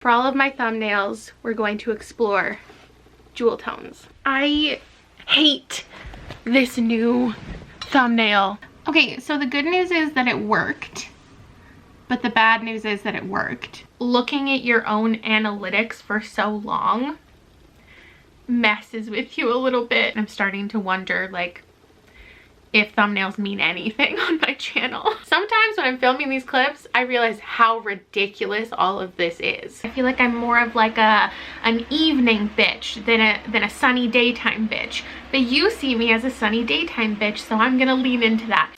For all of my thumbnails, we're going to explore jewel tones. I hate this new thumbnail. Okay, so the good news is that it worked, but the bad news is that it worked. Looking at your own analytics for so long messes with you a little bit. I'm starting to wonder, like, if thumbnails mean anything on my channel. Sometimes when I'm filming these clips, I realize how ridiculous all of this is. I feel like I'm more of like an evening bitch than a sunny daytime bitch. But you see me as a sunny daytime bitch, so I'm gonna lean into that.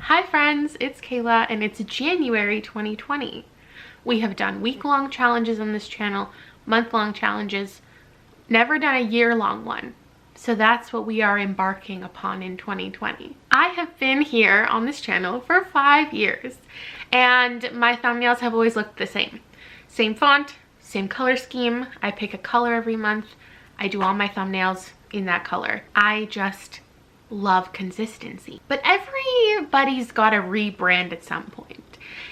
Hi friends, it's Kayla and it's January 2020. We have done week-long challenges on this channel, month-long challenges, never done a year-long one. So that's what we are embarking upon in 2020. I have been here on this channel for 5 years and my thumbnails have always looked the same. Same font, same color scheme. I pick a color every month. I do all my thumbnails in that color. I just love consistency. But everybody's got to rebrand at some point.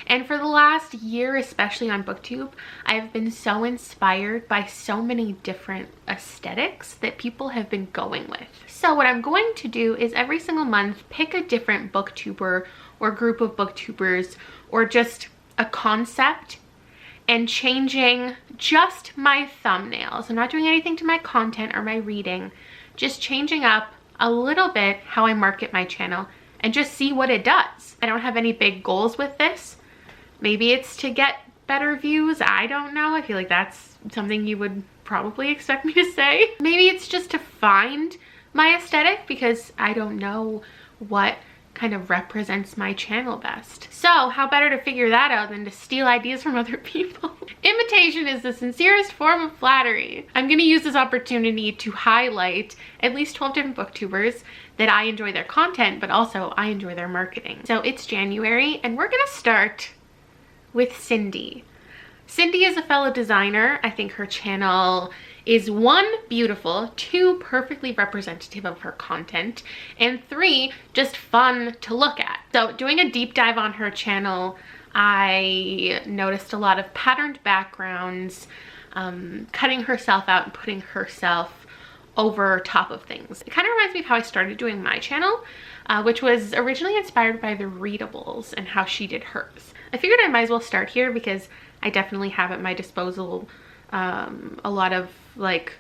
And for the last year, especially on BookTube, I've been so inspired by so many different aesthetics that people have been going with. So what I'm going to do is every single month pick a different booktuber or group of booktubers or just a concept and changing just my thumbnails. I'm not doing anything to my content or my reading, just changing up a little bit how I market my channel and just see what it does. I don't have any big goals with this. Maybe it's to get better views. I don't know. I feel like that's something you would probably expect me to say. Maybe it's just to find my aesthetic because I don't know what kind of represents my channel best. So how better to figure that out than to steal ideas from other people? Imitation is the sincerest form of flattery. I'm gonna use this opportunity to highlight at least 12 different booktubers that I enjoy their content, but also I enjoy their marketing. So it's January and we're gonna start with Cindy. Cindy is a fellow designer. I think her channel is 1, beautiful, 2, perfectly representative of her content, and 3, just fun to look at. So doing a deep dive on her channel, I noticed a lot of patterned backgrounds, cutting herself out and putting herself over top of things. It kind of reminds me of how I started doing my channel, which was originally inspired by the readables and how she did hers. I figured I might as well start here because I definitely have at my disposal a lot of like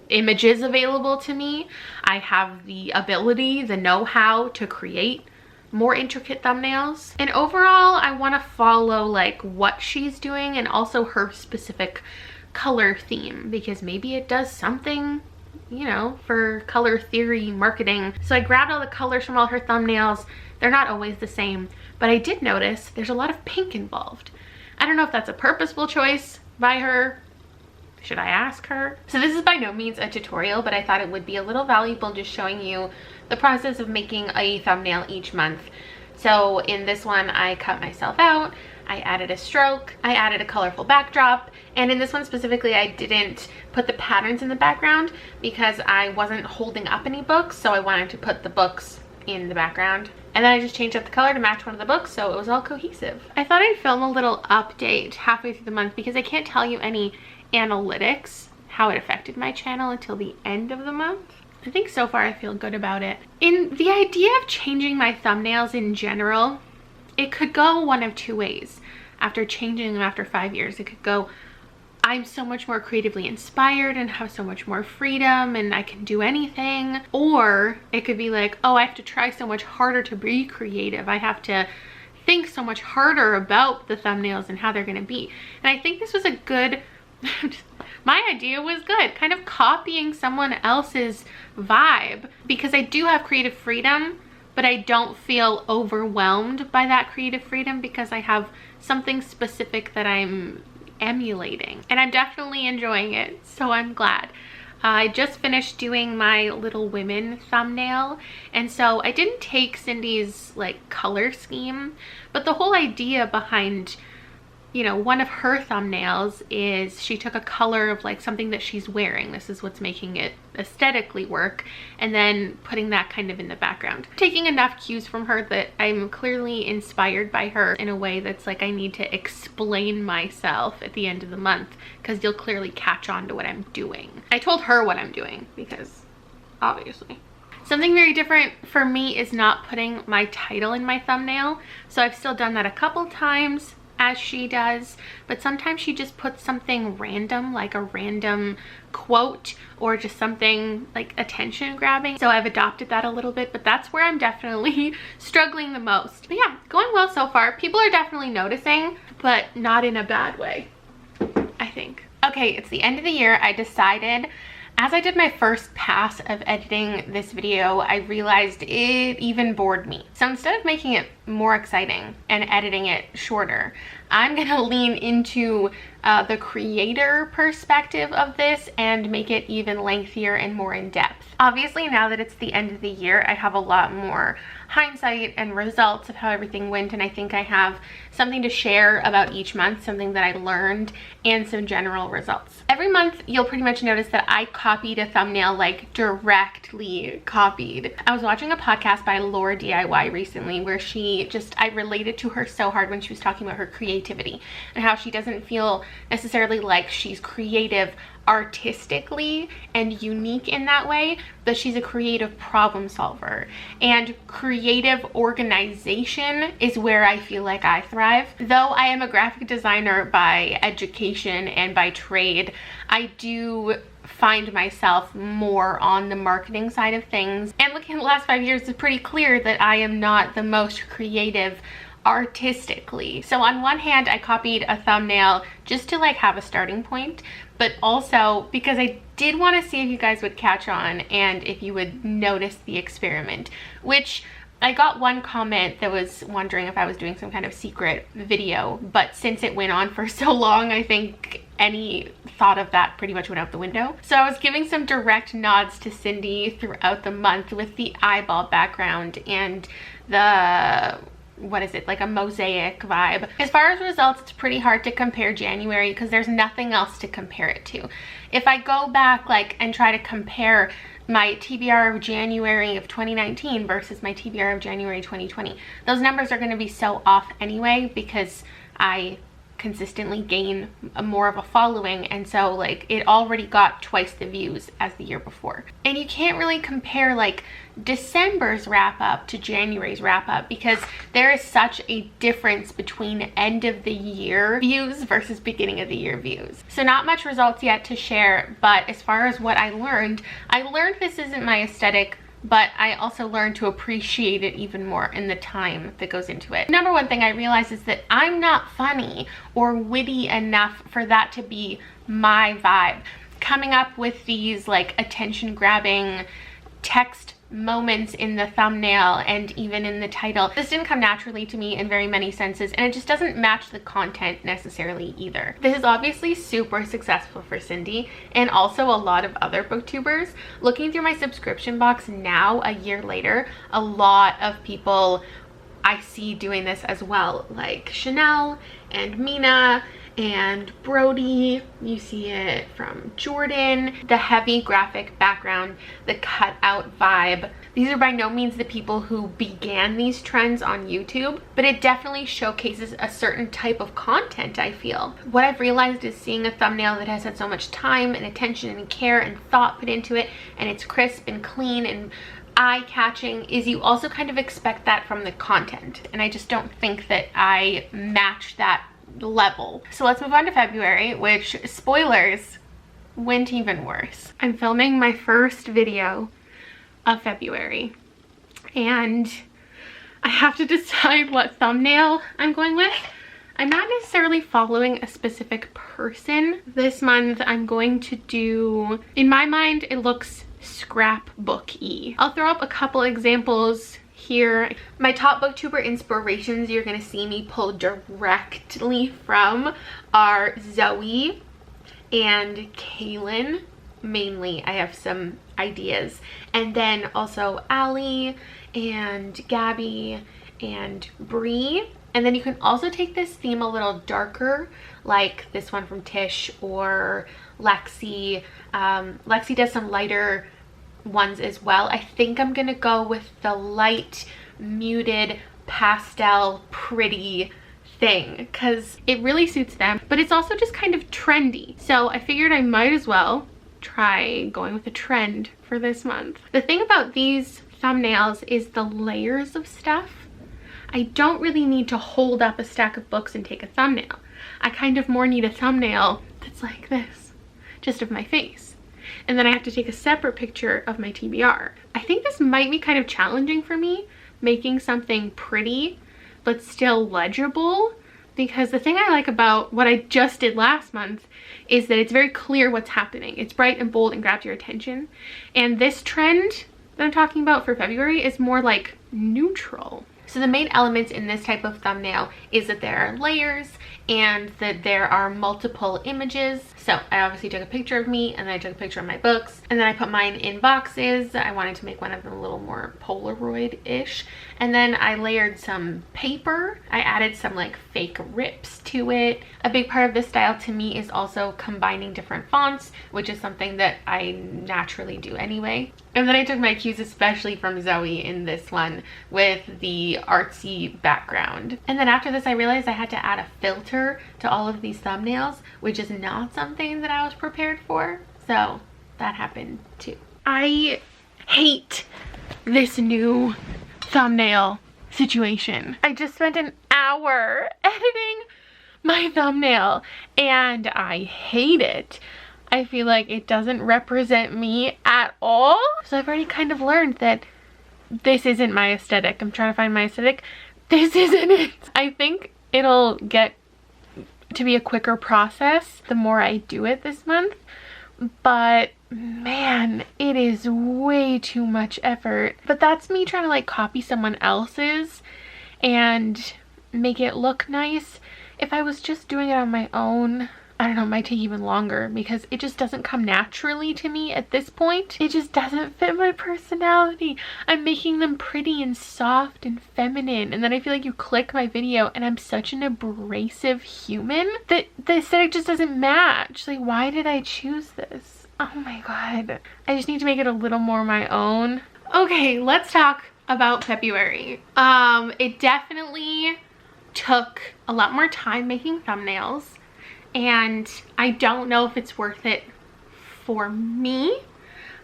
images available to me. I have the ability, the know-how to create more intricate thumbnails. And overall, I want to follow like what she's doing and also her specific color theme because maybe it does something, you know, for color theory marketing. So I grabbed all the colors from all her thumbnails. They're not always the same, but I did notice there's a lot of pink involved. I don't know if that's a purposeful choice by her. Should I ask her? So this is by no means a tutorial, but I thought it would be a little valuable just showing you the process of making a thumbnail each month. So in this one, I cut myself out, I added a stroke, I added a colorful backdrop, and in this one specifically, I didn't put the patterns in the background because I wasn't holding up any books, so I wanted to put the books in the background. And then I just changed up the color to match one of the books, so it was all cohesive. I thought I'd film a little update halfway through the month because I can't tell you any analytics, how it affected my channel until the end of the month. I think so far I feel good about it. In the idea of changing my thumbnails in general, it could go one of 2 ways. After changing them after 5 years, it could go, I'm so much more creatively inspired and have so much more freedom and I can do anything. Or it could be like, oh, I have to try so much harder to be creative. I have to think so much harder about the thumbnails and how they're gonna be. And I think this was a good, my idea was good, kind of copying someone else's vibe because I do have creative freedom, but I don't feel overwhelmed by that creative freedom because I have something specific that I'm emulating and I'm definitely enjoying it, so I'm glad. I just finished doing my Little Women thumbnail, and so I didn't take Cindy's like color scheme, but the whole idea behind you know, one of her thumbnails is she took a color of like something that she's wearing. This is what's making it aesthetically work, and then putting that kind of in the background. Taking enough cues from her that I'm clearly inspired by her in a way that's like I need to explain myself at the end of the month, because you'll clearly catch on to what I'm doing. I told her what I'm doing because obviously. Something very different for me is not putting my title in my thumbnail. So I've still done that a couple times, as she does, but sometimes she just puts something random, like a random quote or just something like attention grabbing. So I've adopted that a little bit, but that's where I'm definitely struggling the most. But yeah, going well so far. People are definitely noticing, but not in a bad way, I think. Okay, it's the end of the year. I decided, as I did my first pass of editing this video, I realized it even bored me. So instead of making it more exciting and editing it shorter, I'm gonna lean into the creator perspective of this and make it even lengthier and more in depth. Obviously, now that it's the end of the year, I have a lot more hindsight and results of how everything went, and I think I have something to share about each month, something that I learned, and some general results. Every month, you'll pretty much notice that I copied a thumbnail, like directly copied. I was watching a podcast by Laura DIY recently where I related to her so hard when she was talking about her creativity and how she doesn't feel necessarily like she's creative artistically and unique in that way, but she's a creative problem solver, and creative organization is where I feel like I thrive. Though I am a graphic designer by education and by trade, I do find myself more on the marketing side of things, and looking at the last 5 years, it's pretty clear that I am not the most creative artistically. So on one hand, I copied a thumbnail just to like have a starting point, but also because I did want to see if you guys would catch on and if you would notice the experiment, which I got one comment that was wondering if I was doing some kind of secret video, but since it went on for so long, I think any thought of that pretty much went out the window. So I was giving some direct nods to Cindy throughout the month with the eyeball background and the, what is it, like a mosaic vibe. As far as results, it's pretty hard to compare January because there's nothing else to compare it to. If I go back like and try to compare my TBR of January of 2019 versus my TBR of January 2020, those numbers are going to be so off anyway because I consistently gain more of a following, and so like it already got twice the views as the year before. And you can't really compare like December's wrap up to January's wrap up because there is such a difference between end of the year views versus beginning of the year views. So not much results yet to share, but as far as what I learned this isn't my aesthetic, but I also learned to appreciate it even more in the time that goes into it. Number one thing I realized is that I'm not funny or witty enough for that to be my vibe. Coming up with these like attention grabbing text moments in the thumbnail and even in the title, this didn't come naturally to me in very many senses, and it just doesn't match the content necessarily either. This is obviously super successful for Cindy and also a lot of other booktubers. Looking through my subscription box now, a year later, a lot of people I see doing this as well, like Chanel and Mina and Brody. You see it from Jordan. The heavy graphic background, the cutout vibe. These are by no means the people who began these trends on YouTube, but it definitely showcases a certain type of content, I feel. What I've realized is seeing a thumbnail that has had so much time and attention and care and thought put into it, and it's crisp and clean and eye-catching, is you also kind of expect that from the content, and I just don't think that I match that level. So let's move on to February, which, spoilers, went even worse. I'm filming my first video of February and I have to decide what thumbnail I'm going with. I'm not necessarily following a specific person. This month I'm going to do, in my mind, it looks scrapbook-y. I'll throw up a couple examples here. My top booktuber inspirations you're gonna see me pull directly from are Zoe and Kaylin. Mainly, I have some ideas, and then also Allie and Gabby and Brie. And then you can also take this theme a little darker, like this one from Tish or Lexi. Lexi does some lighter ones as well. I think I'm gonna go with the light, muted, pastel, pretty thing because it really suits them, but it's also just kind of trendy. So I figured I might as well try going with a trend for this month. The thing about these thumbnails is the layers of stuff. I don't really need to hold up a stack of books and take a thumbnail. I kind of more need a thumbnail that's like this, just of my face. And then I have to take a separate picture of my TBR. I think this might be kind of challenging for me, making something pretty but still legible, because the thing I like about what I just did last month is that it's very clear what's happening. It's bright and bold and grabs your attention. And this trend that I'm talking about for February is more like neutral. So the main elements in this type of thumbnail is that there are layers and that there are multiple images. So I obviously took a picture of me, and then I took a picture of my books, and then I put mine in boxes. I wanted to make one of them a little more Polaroid-ish. And then I layered some paper. I added some like fake rips to it. A big part of this style to me is also combining different fonts, which is something that I naturally do anyway. And then I took my cues, especially from Zoe in this one, with the artsy background. And then after this, I realized I had to add a filter to all of these thumbnails, which is not something that I was prepared for. So that happened too. I hate this new thumbnail situation. I just spent an hour editing my thumbnail and I hate it. I feel like it doesn't represent me at all. So I've already kind of learned that this isn't my aesthetic. I'm trying to find my aesthetic. This isn't it. I think it'll get to be a quicker process the more I do it this month. But man, it is way too much effort. But that's me trying to like copy someone else's and make it look nice. If I was just doing it on my own, I don't know, it might take even longer because it just doesn't come naturally to me at this point. It just doesn't fit my personality. I'm making them pretty and soft and feminine, and then I feel like you click my video and I'm such an abrasive human that the aesthetic just doesn't match. Like, why did I choose this? Oh my god. I just need to make it a little more my own. Okay, let's talk about February. It definitely took a lot more time making thumbnails, and I don't know if it's worth it for me.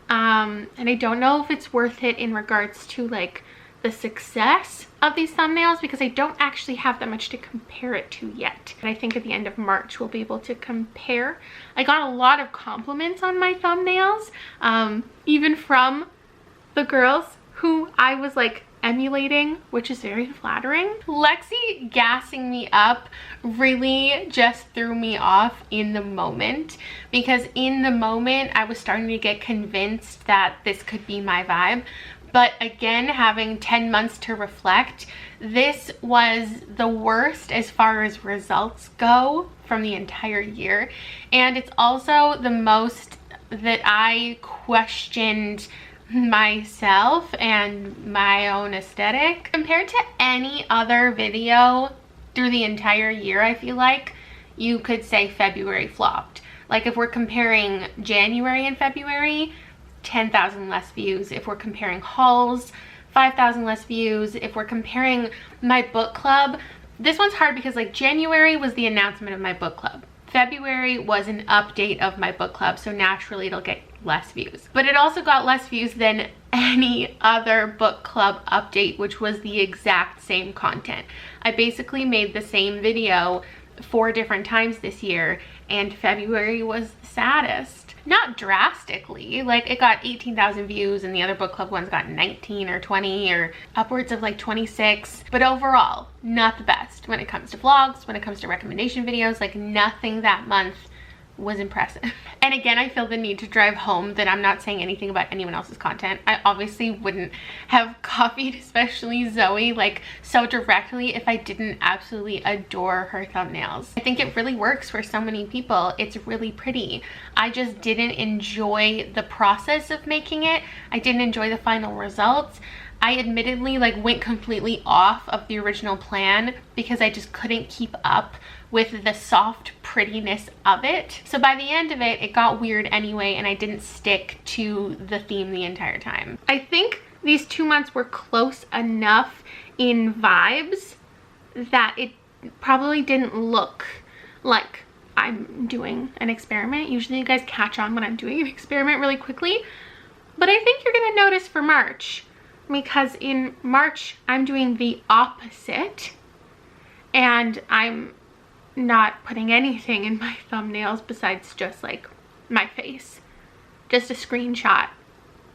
And I don't know if it's worth it in regards to like the success of these thumbnails, because I don't actually have that much to compare it to yet. And I think at the end of March we'll be able to compare. I got a lot of compliments on my thumbnails, even from the girls who I was like emulating, which is very flattering. Lexi gassing me up really just threw me off in the moment, because in the moment I was starting to get convinced that this could be my vibe. But again, having 10 months to reflect, this was the worst as far as results go from the entire year. And it's also the most that I questioned myself and my own aesthetic. Compared to any other video through the entire year, I feel like you could say February flopped. Like if we're comparing January and February, 10,000 less views. If we're comparing hauls, 5,000 less views. If we're comparing my book club, this one's hard because like January was the announcement of my book club. February was an update of my book club, so naturally it'll get less views. But it also got less views than any other book club update, which was the exact same content. I basically made the same video 4 different times this year, and February was the saddest. Not drastically, like it got 18,000 views and the other book club ones got 19 or 20 or upwards of like 26, but overall not the best when it comes to vlogs, when it comes to recommendation videos. Like nothing that month was impressive. And again, I feel the need to drive home that I'm not saying anything about anyone else's content. I obviously wouldn't have copied, especially Zoe, like so directly if I didn't absolutely adore her thumbnails. I think it really works for so many people. It's really pretty. I just didn't enjoy the process of making it. I didn't enjoy the final results. I admittedly like went completely off of the original plan because I just couldn't keep up with the soft prettiness of it. So by the end of it, it got weird anyway, and I didn't stick to the theme the entire time. I think these 2 months were close enough in vibes that it probably didn't look like I'm doing an experiment. Usually you guys catch on when I'm doing an experiment really quickly, but I think you're gonna notice for March, because in March I'm doing the opposite, and I'm not putting anything in my thumbnails besides just like my face, just a screenshot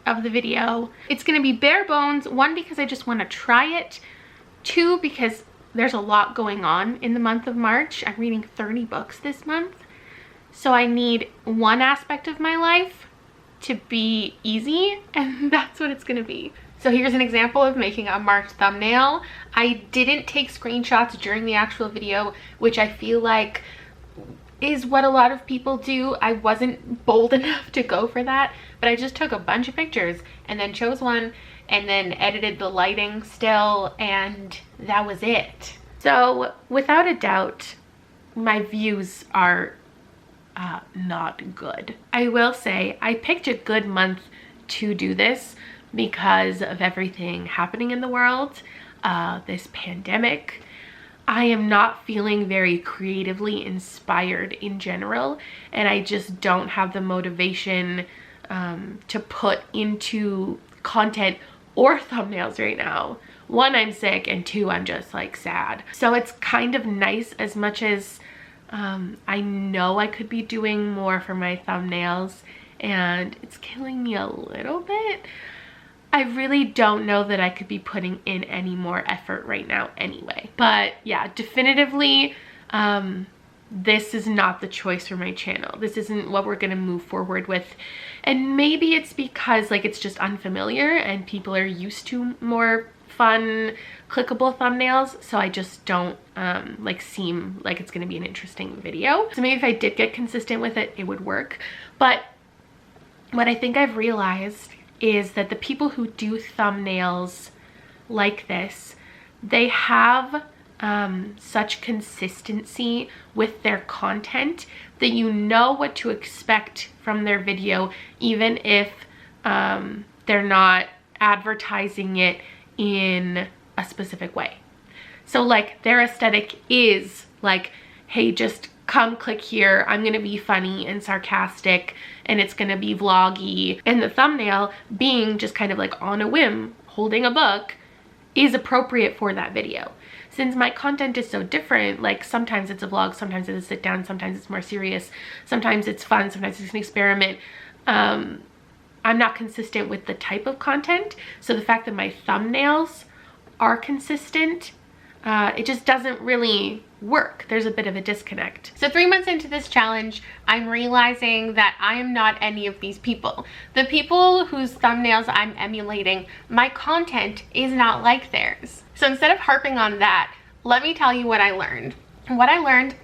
of the video. It's gonna be bare bones, one, because I just want to try it, two, because there's a lot going on in the month of March. I'm reading 30 books this month, so I need one aspect of my life to be easy, and that's what it's gonna be. So here's an example of making a March thumbnail. I didn't take screenshots during the actual video, which I feel like is what a lot of people do. I wasn't bold enough to go for that, but I just took a bunch of pictures and then chose one and then edited the lighting still, and that was it. So without a doubt, my views are not good. I will say I picked a good month to do this because of everything happening in the world, this pandemic. I am not feeling very creatively inspired in general, and I just don't have the motivation to put into content or thumbnails right now. One, I'm sick, and two, I'm just like sad. So it's kind of nice, as much as I know I could be doing more for my thumbnails, and it's killing me a little bit. I really don't know that I could be putting in any more effort right now anyway. But yeah, definitively, this is not the choice for my channel. This isn't what we're gonna move forward with. And maybe it's because like it's just unfamiliar and people are used to more fun, clickable thumbnails, so I just don't like seem like it's gonna be an interesting video. So maybe if I did get consistent with it, it would work. But what I think I've realized is that the people who do thumbnails like this, they have such consistency with their content that you know what to expect from their video, even if they're not advertising it in a specific way. So like their aesthetic is like, hey, just come click here, I'm gonna be funny and sarcastic and it's gonna be vloggy, and the thumbnail being just kind of like on a whim holding a book is appropriate for that video. Since my content is so different, like sometimes it's a vlog, sometimes it's a sit down, sometimes it's more serious, sometimes it's fun, sometimes it's an experiment, I'm not consistent with the type of content. So the fact that my thumbnails are consistent, it just doesn't really work. There's a bit of a disconnect. So 3 months into this challenge, I'm realizing that I am not any of these people. The people whose thumbnails I'm emulating, my content is not like theirs. So instead of harping on that, let me tell you what I learned. What I learned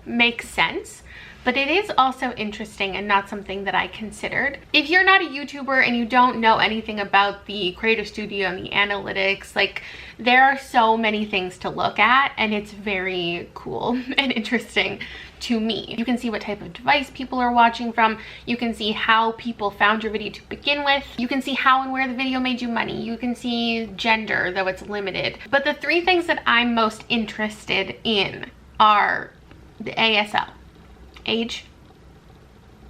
makes sense, but it is also interesting and not something that I considered. If you're not a YouTuber and you don't know anything about the Creator Studio and the analytics, like there are so many things to look at, and it's very cool and interesting to me. You can see what type of device people are watching from. You can see how people found your video to begin with. You can see how and where the video made you money. You can see gender, though it's limited. But the 3 things that I'm most interested in are the ASL. Age,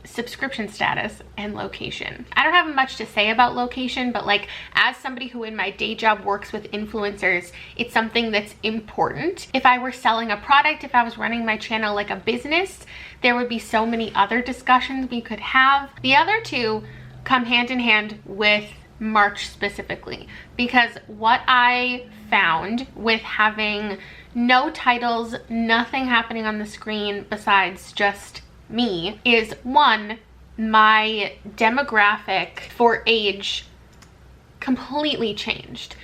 subscription status, and location. I don't have much to say about location, but like as somebody who in my day job works with influencers, it's something that's important. If I were selling a product, if I was running my channel like a business, there would be so many other discussions we could have. The other 2 come hand in hand with March specifically, because what I found with having no titles, nothing happening on the screen besides just me, is 1, my demographic for age completely changed.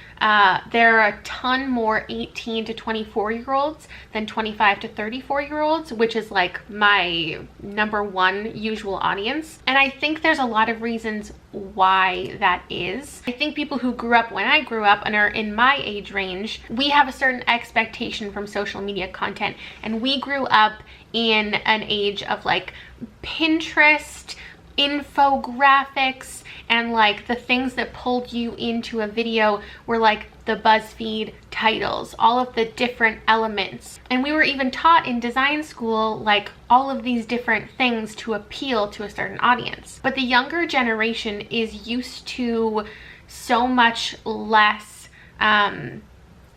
there are a ton more 18 to 24-year-olds than 25 to 34-year-olds, which is like my #1 usual audience. And I think there's a lot of reasons why that is. I think people who grew up when I grew up and are in my age range, we have a certain expectation from social media content, and we grew up in an age of like Pinterest, infographics, and like the things that pulled you into a video were like the BuzzFeed titles, all of the different elements. And we were even taught in design school like all of these different things to appeal to a certain audience. But the younger generation is used to so much less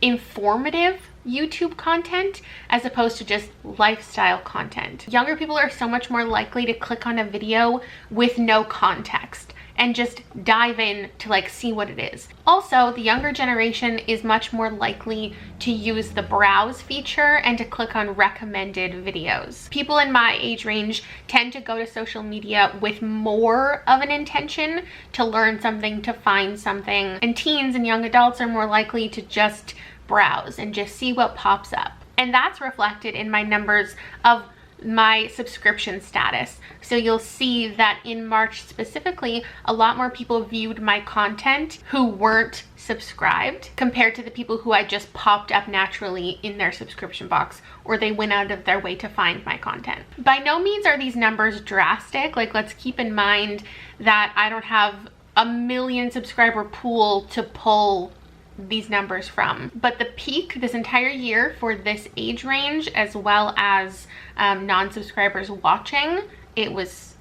informative YouTube content as opposed to just lifestyle content. Younger people are so much more likely to click on a video with no context and just dive in to like see what it is. Also, the younger generation is much more likely to use the browse feature and to click on recommended videos. People in my age range tend to go to social media with more of an intention to learn something, to find something, and teens and young adults are more likely to just browse and just see what pops up. And that's reflected in my numbers of my subscription status. So you'll see that in March specifically, a lot more people viewed my content who weren't subscribed compared to the people who I just popped up naturally in their subscription box, or they went out of their way to find my content. By no means are these numbers drastic. Like, let's keep in mind that I don't have a million subscriber pool to pull these numbers from, but the peak this entire year for this age range, as well as non-subscribers watching, it was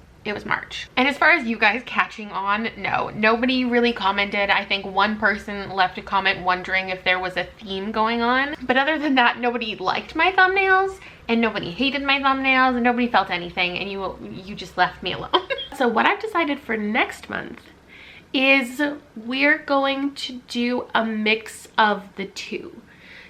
March. And as far as you guys catching on, no, nobody really commented. I think one person left a comment wondering if there was a theme going on, but other than that, nobody liked my thumbnails and nobody hated my thumbnails and nobody felt anything, and you just left me alone. So what I've decided for next month is we're going to do a mix of the two.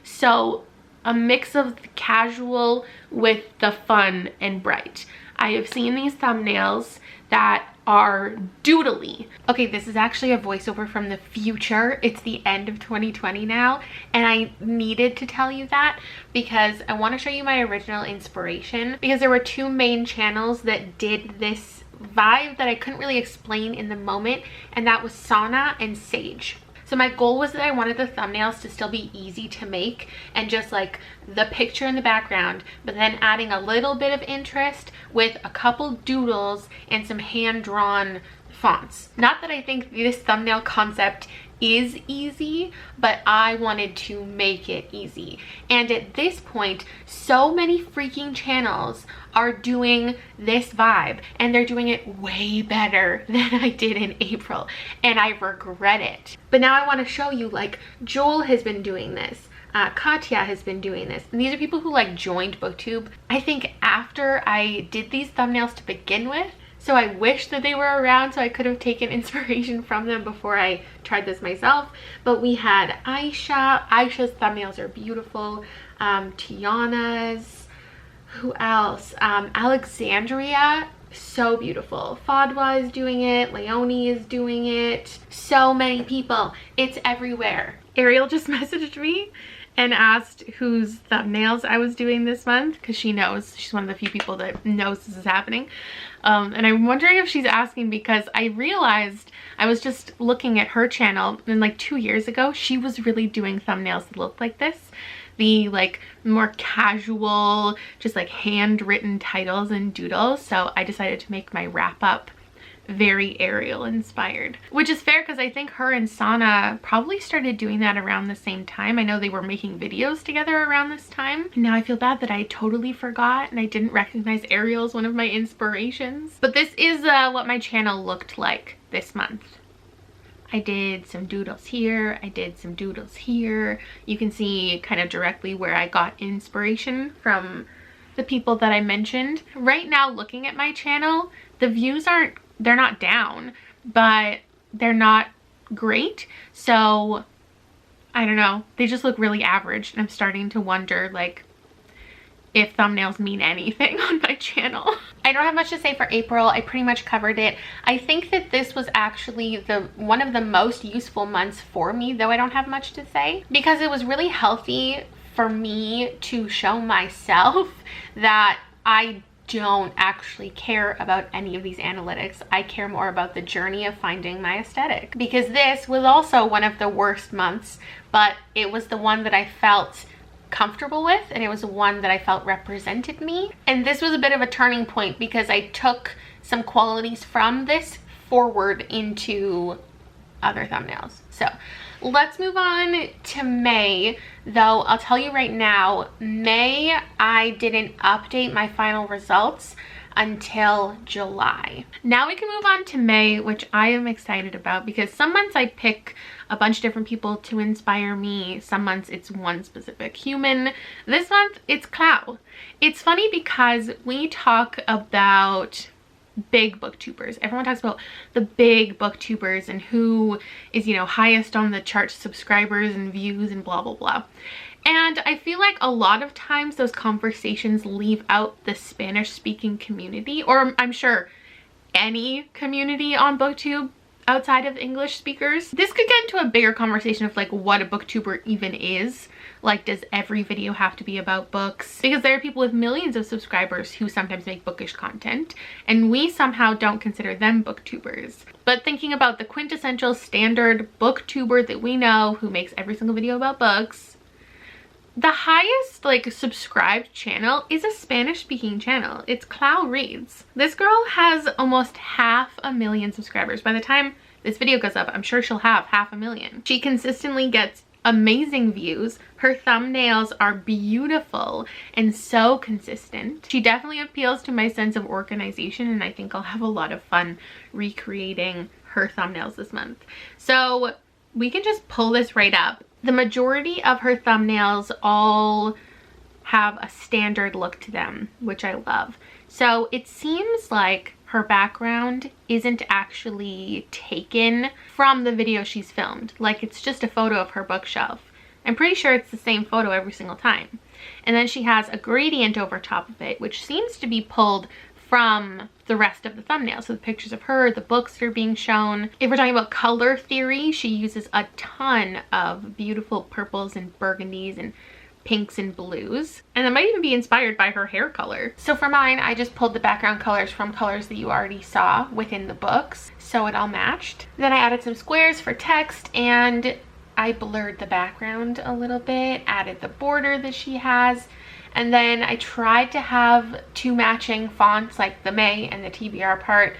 So a mix of the casual with the fun and bright. I have seen these thumbnails that are doodly. Okay, this is actually a voiceover from the future. It's the end of 2020 now, and I needed to tell you that because I want to show you my original inspiration, because there were two main channels that did this vibe that I couldn't really explain in the moment, and that was Sauna and Sage. So my goal was that I wanted the thumbnails to still be easy to make and just like the picture in the background, but then adding a little bit of interest with a couple doodles and some hand-drawn fonts. Not that I think this thumbnail concept is easy, but I wanted to make it easy. And at this point, so many freaking channels are doing this vibe, and they're doing it way better than I did in April, and I regret it. But now I want to show you, like, Joel has been doing this, Katya has been doing this, and these are people who like joined BookTube, I think, after I did these thumbnails to begin with. So I wish that they were around so I could have taken inspiration from them before I tried this myself. But we had Aisha's thumbnails are beautiful, Tiana's, who else? Alexandria, so beautiful. Fadwa is doing it, Leonie is doing it, so many people, it's everywhere. Ariel just messaged me and asked whose thumbnails I was doing this month, because she knows. She's one of the few people that knows this is happening. And I'm wondering if she's asking because I realized I was just looking at her channel, and like 2 years ago, she was really doing thumbnails that looked like this. The like more casual, just like handwritten titles and doodles. So I decided to make my wrap up very Ariel inspired, which is fair because I think her and Sana probably started doing that around the same time. I know they were making videos together around this time. Now I feel bad that I totally forgot and I didn't recognize Ariel as one of my inspirations. But this is what my channel looked like this month. I did some doodles here, I did some doodles here. You can see kind of directly where I got inspiration from the people that I mentioned. Right now, looking at my channel, the views they're not down, but they're not great. So I don't know, they just look really average, and I'm starting to wonder, like, if thumbnails mean anything on my channel. I don't have much to say for April. I pretty much covered it. I think that this was actually one of the most useful months for me, though I don't have much to say, because it was really healthy for me to show myself that I don't actually care about any of these analytics. I care more about the journey of finding my aesthetic, because this was also one of the worst months, but it was the one that I felt comfortable with, and it was the one that I felt represented me. And this was a bit of a turning point because I took some qualities from this forward into other thumbnails. So let's move on to May, though I'll tell you right now, May I didn't update my final results until July. Now we can move on to May, which I am excited about, because some months I pick a bunch of different people to inspire me. Some months it's one specific human. This month it's Clow. It's funny because we talk about big booktubers. Everyone talks about the big booktubers and who is, you know, highest on the chart subscribers and views and blah blah blah. And I feel like a lot of times those conversations leave out the Spanish speaking community, or I'm sure any community on BookTube outside of English speakers. This could get into a bigger conversation of like what a booktuber even is. Like, does every video have to be about books? Because there are people with millions of subscribers who sometimes make bookish content, and we somehow don't consider them booktubers. But thinking about the quintessential standard booktuber that we know who makes every single video about books, the highest like subscribed channel is a Spanish speaking channel. It's Clow Reads. This girl has almost 500,000 subscribers. By the time this video goes up, I'm sure she'll have 500,000. She consistently gets amazing views. Her thumbnails are beautiful and so consistent. She definitely appeals to my sense of organization, and I think I'll have a lot of fun recreating her thumbnails this month. So we can just pull this right up. The majority of her thumbnails all have a standard look to them, which I love. So it seems like her background isn't actually taken from the video she's filmed. Like, it's just a photo of her bookshelf. I'm pretty sure it's the same photo every single time. And then she has a gradient over top of it, which seems to be pulled from the rest of the thumbnail. So the pictures of her, the books that are being shown. If we're talking about color theory, she uses a ton of beautiful purples and burgundies and pinks and blues, and that might even be inspired by her hair color. So for mine, I just pulled the background colors from colors that you already saw within the books, so it all matched. Then I added some squares for text, and I blurred the background a little bit, added the border that she has, and then I tried to have two matching fonts, like the May and the TBR part,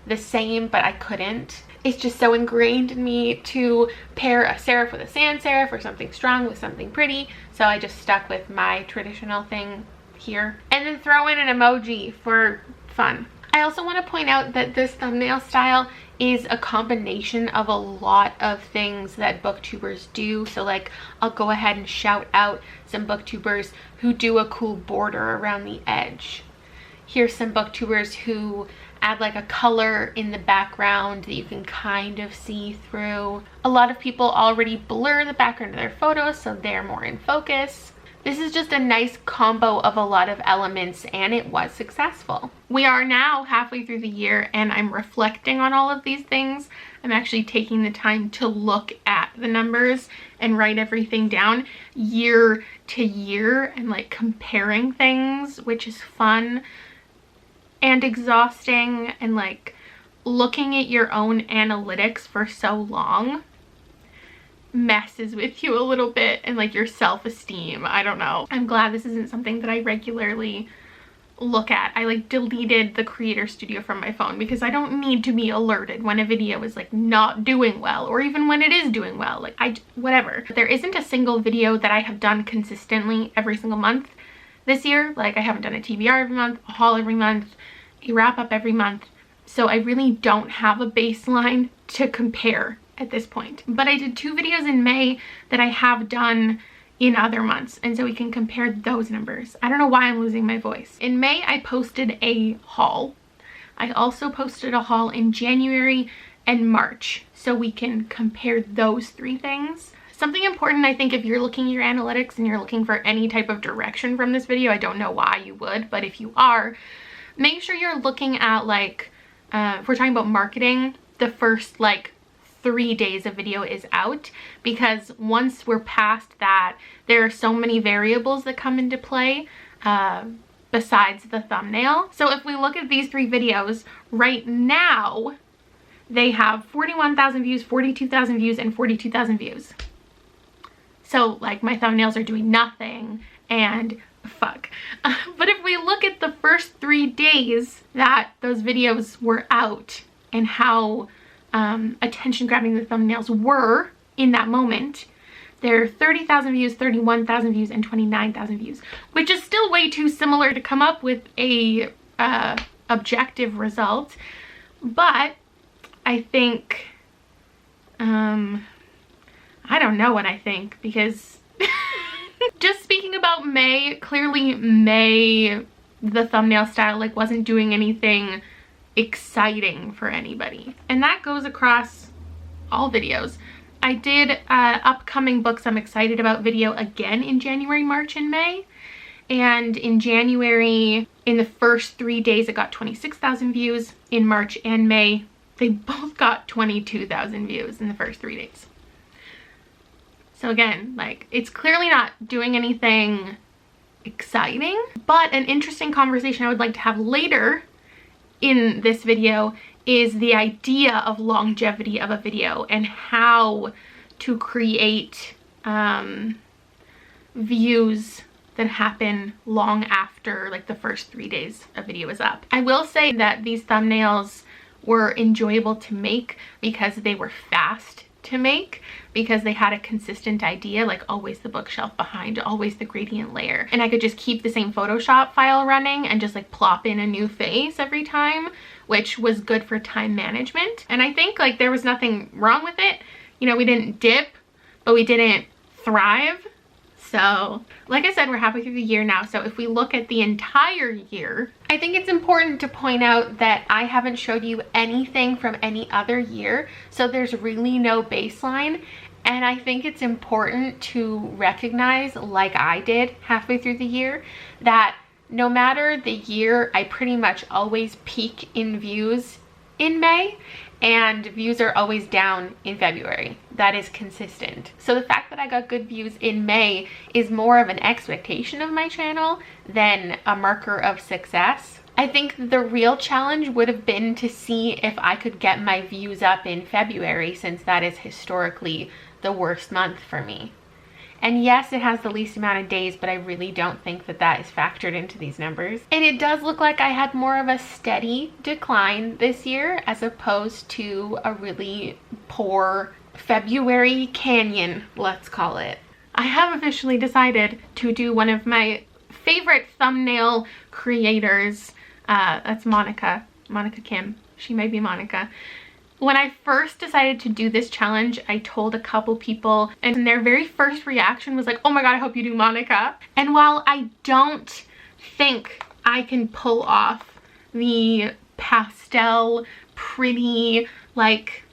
the same, but I couldn't. It's just so ingrained in me to pair a serif with a sans serif, or something strong with something pretty, so I just stuck with my traditional thing here. And then throw in an emoji for fun. I also want to point out that this thumbnail style is a combination of a lot of things that booktubers do. So like, I'll go ahead and shout out some booktubers who do a cool border around the edge. Here's some booktubers who add like a color in the background that you can kind of see through. A lot of people already blur the background of their photos, so they're more in focus. This is just a nice combo of a lot of elements, and it was successful. We are now halfway through the year, and I'm reflecting on all of these things. I'm actually taking the time to look at the numbers and write everything down year to year and like comparing things, which is fun and exhausting, and like looking at your own analytics for so long messes with you a little bit, and like your self-esteem. I don't know. I'm glad this isn't something that I regularly look at. I like deleted the Creator Studio from my phone because I don't need to be alerted when a video is like not doing well, or even when it is doing well. Like whatever. There isn't a single video that I have done consistently every single month this year. Like, I haven't done a TBR every month, a haul every month, a wrap up every month. So I really don't have a baseline to compare at this point. But I did 2 videos in May that I have done in other months, and so we can compare those numbers. I don't know why I'm losing my voice. In May, I posted a haul. I also posted a haul in January and March, so we can compare those 3 things. Something important, I think, if you're looking at your analytics and you're looking for any type of direction from this video, I don't know why you would, but if you are, make sure you're looking at, like, if we're talking about marketing, the first, like, 3 days a video is out, because once we're past that, there are so many variables that come into play besides the thumbnail. So if we look at these 3 videos right now, they have 41,000 views, 42,000 views, and 42,000 views. So, like, my thumbnails are doing nothing, and fuck. But if we look at the first 3 days that those videos were out and how attention grabbing the thumbnails were in that moment, there are 30,000 views, 31,000 views, and 29,000 views, which is still way too similar to come up with a objective result. But I think, I don't know what I think, because just speaking about May, clearly May, the thumbnail style, like, wasn't doing anything exciting for anybody. And that goes across all videos. I did upcoming books I'm excited about video again in January, March, and May. And in January, in the first 3 days, it got 26,000 views. In March and May, they both got 22,000 views in the first 3 days. So again, like, it's clearly not doing anything exciting, but an interesting conversation I would like to have later in this video is the idea of longevity of a video and how to create views that happen long after, like, the first 3 days a video is up. I will say that these thumbnails were enjoyable to make because they were fast to make, because they had a consistent idea, like always the bookshelf behind, always the gradient layer, and I could just keep the same Photoshop file running and just, like, plop in a new face every time, which was good for time management. And I think, like, there was nothing wrong with it. You know, we didn't dip, but we didn't thrive. So, like I said, we're halfway through the year now. So if we look at the entire year, I think it's important to point out that I haven't showed you anything from any other year. So there's really no baseline. And I think it's important to recognize, like I did halfway through the year, that no matter the year, I pretty much always peak in views in May, and views are always down in February. That is consistent. So the fact that I got good views in May is more of an expectation of my channel than a marker of success. I think the real challenge would have been to see if I could get my views up in February, since that is historically the worst month for me. And yes, it has the least amount of days, but I really don't think that that is factored into these numbers. And it does look like I had more of a steady decline this year as opposed to a really poor February canyon, let's call it. I have officially decided to do one of my favorite thumbnail creators. That's Monica Kim. She might be Monica. When I first decided to do this challenge, I told a couple people, and their very first reaction was like, oh my god, I hope you do Monica. And while I don't think I can pull off the pastel, pretty, like,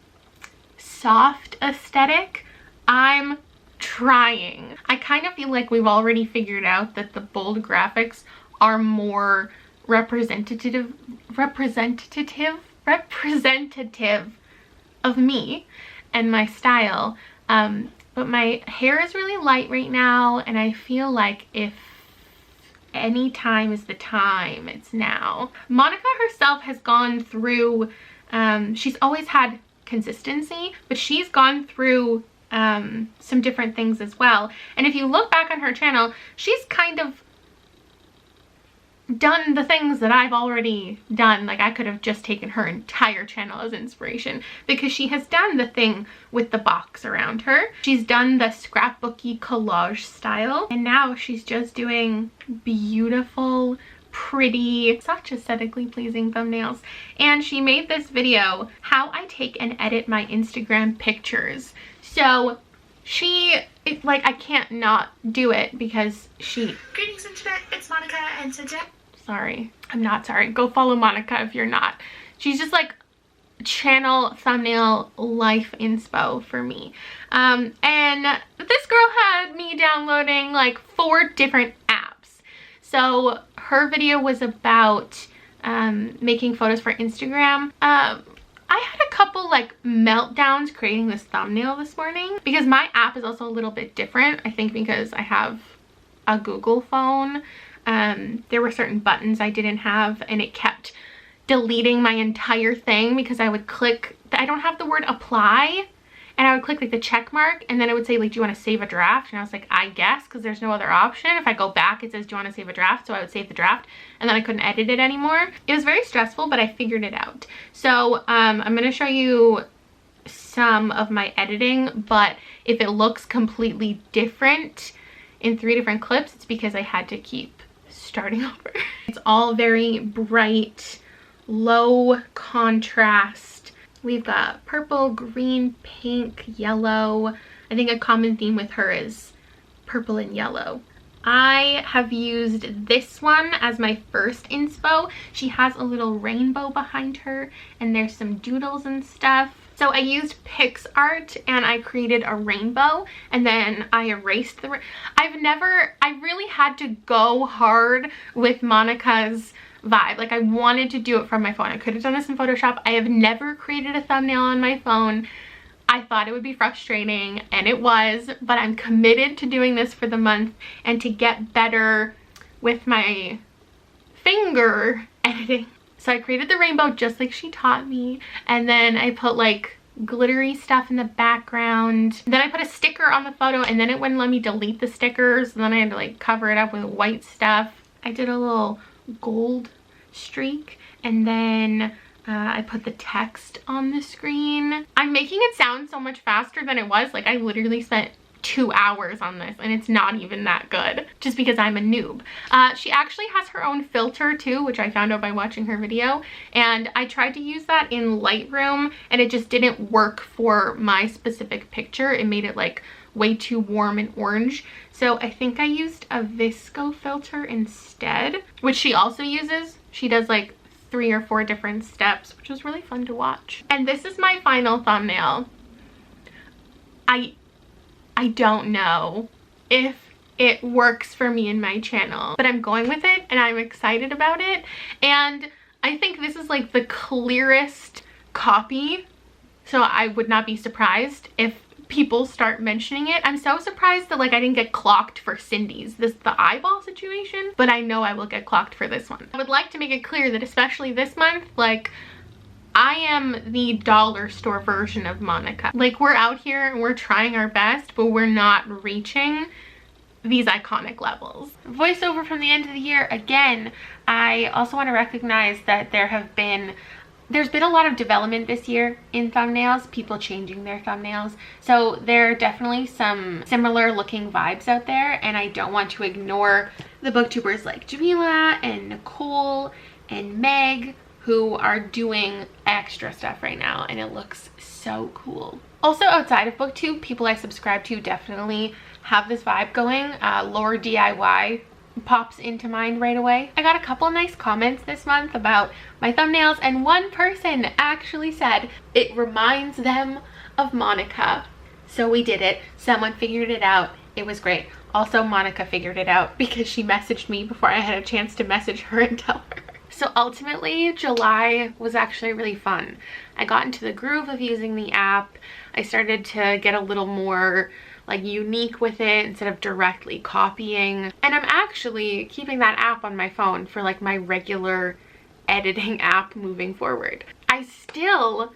soft aesthetic, I'm trying. I kind of feel like we've already figured out that the bold graphics are more representative of me and my style, but my hair is really light right now, and I feel like if any time is the time, it's now. Monica herself has gone through, she's always had consistency, but she's gone through some different things as well. And if you look back on her channel, she's kind of done the things that I've already done. Like, I could have just taken her entire channel as inspiration, because she has done the thing with the box around her. She's done the scrapbooky collage style, and now she's just doing beautiful, pretty, such aesthetically pleasing thumbnails. And she made this video, how I take and edit my Instagram pictures. So like, I can't not do it because she... Greetings internet, it's Monica, and today... Sorry, I'm not sorry. Go follow Monica if you're not. She's just, like, channel thumbnail life inspo for me. And this girl had me downloading like 4 different apps. So her video was about making photos for Instagram. I had a couple like meltdowns creating this thumbnail this morning because my app is also a little bit different. I think because I have a Google phone. There were certain buttons I didn't have, and it kept deleting my entire thing because I would click, I don't have the word apply, and I would click like the check mark, and then it would say like, do you want to save a draft? And I was like, I guess, because there's no other option. If I go back, it says, do you want to save a draft? So I would save the draft, and then I couldn't edit it anymore. It was very stressful, but I figured it out. So I'm going to show you some of my editing, but if it looks completely different in 3 different clips, it's because I had to keep starting over. It's all very bright, low contrast. We've got purple, green, pink, yellow. I think a common theme with her is purple and yellow. I have used this one as my first inspo. She has a little rainbow behind her, and there's some doodles and stuff. So I used PixArt and I created a rainbow, and then I erased the I really had to go hard with Monica's vibe. Like, I wanted to do it from my phone. I could have done this in Photoshop. I have never created a thumbnail on my phone. I thought it would be frustrating, and it was, but I'm committed to doing this for the month and to get better with my finger editing. So I created the rainbow just like she taught me, and then I put like glittery stuff in the background. Then I put a sticker on the photo, and then it wouldn't let me delete the stickers, and then I had to like cover it up with white stuff. I did a little gold streak, and then I put the text on the screen. I'm making it sound so much faster than it was. Like, I literally spent 2 hours on this, and it's not even that good, just because I'm a noob. She actually has her own filter too, which I found out by watching her video, and I tried to use that in Lightroom, and it just didn't work for my specific picture. It made it like way too warm and orange. So I think I used a Visco filter instead, which she also uses. She does like 3 or 4 different steps, which was really fun to watch. And this is my final thumbnail. I don't know if it works for me and my channel, but I'm going with it and I'm excited about it. And I think this is like the clearest copy, so I would not be surprised if people start mentioning it. I'm so surprised that like I didn't get clocked for Cindy's, the eyeball situation, but I know I will get clocked for this one. I would like to make it clear that especially this month, like, I am the dollar store version of Monica. Like, we're out here and we're trying our best, but we're not reaching these iconic levels. Voiceover from the end of the year again. I also want to recognize that there's been a lot of development this year in thumbnails, people changing their thumbnails. So there are definitely some similar looking vibes out there, and I don't want to ignore the booktubers like Jamila and Nicole and Meg, who are doing extra stuff right now, and it looks so cool. Also, outside of booktube, people I subscribe to definitely have this vibe going. Lore DIY pops into mind right away. I got a couple nice comments this month about my thumbnails, and one person actually said it reminds them of Monica. So we did it. Someone figured it out. It was great. Also, Monica figured it out because she messaged me before I had a chance to message her and tell her. So ultimately, July was actually really fun. I got into the groove of using the app. I started to get a little more like unique with it instead of directly copying. And I'm actually keeping that app on my phone for like my regular editing app moving forward. I still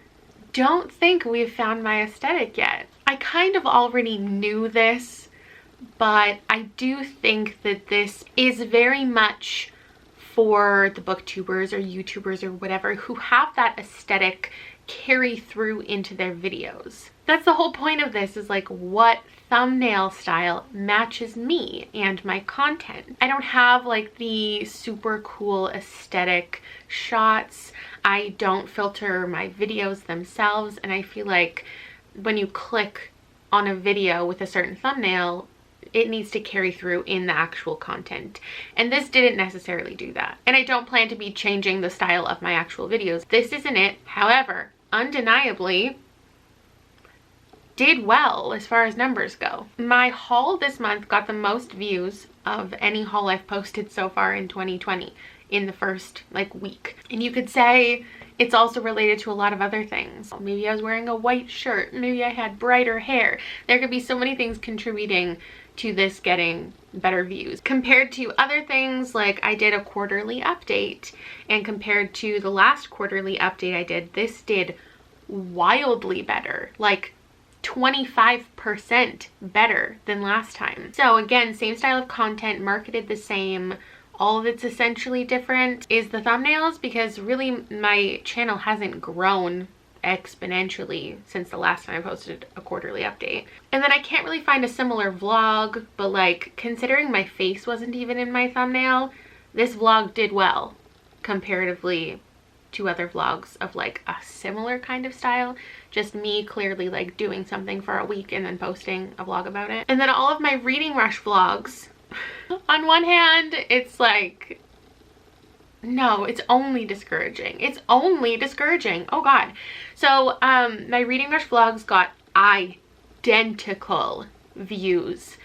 don't think we've found my aesthetic yet. I kind of already knew this, but I do think that this is very much for the booktubers or YouTubers or whatever who have that aesthetic carry through into their videos. That's the whole point of this, is like what thumbnail style matches me and my content. I don't have like the super cool aesthetic shots. I don't filter my videos themselves, and I feel like when you click on a video with a certain thumbnail, it needs to carry through in the actual content. And this didn't necessarily do that. And I don't plan to be changing the style of my actual videos. This isn't it. However, undeniably did well as far as numbers go. My haul this month got the most views of any haul I've posted so far in 2020 in the first week. And you could say it's also related to a lot of other things. Maybe I was wearing a white shirt, maybe I had brighter hair. There could be so many things contributing to this getting better views. Compared to other things, like I did a quarterly update, and compared to the last quarterly update I did, this did wildly better, like 25% better than last time. So again, same style of content, marketed the same. All of it's essentially different is the thumbnails, because really my channel hasn't grown exponentially since the last time I posted a quarterly update. And then I can't really find a similar vlog, but like considering my face wasn't even in my thumbnail, this vlog did well comparatively to other vlogs of like a similar kind of style. Just me clearly like doing something for a week and then posting a vlog about it. And then all of my reading rush vlogs, on one hand, it's like, no, it's only discouraging. It's only discouraging. Oh God. So my reading rush vlogs got identical views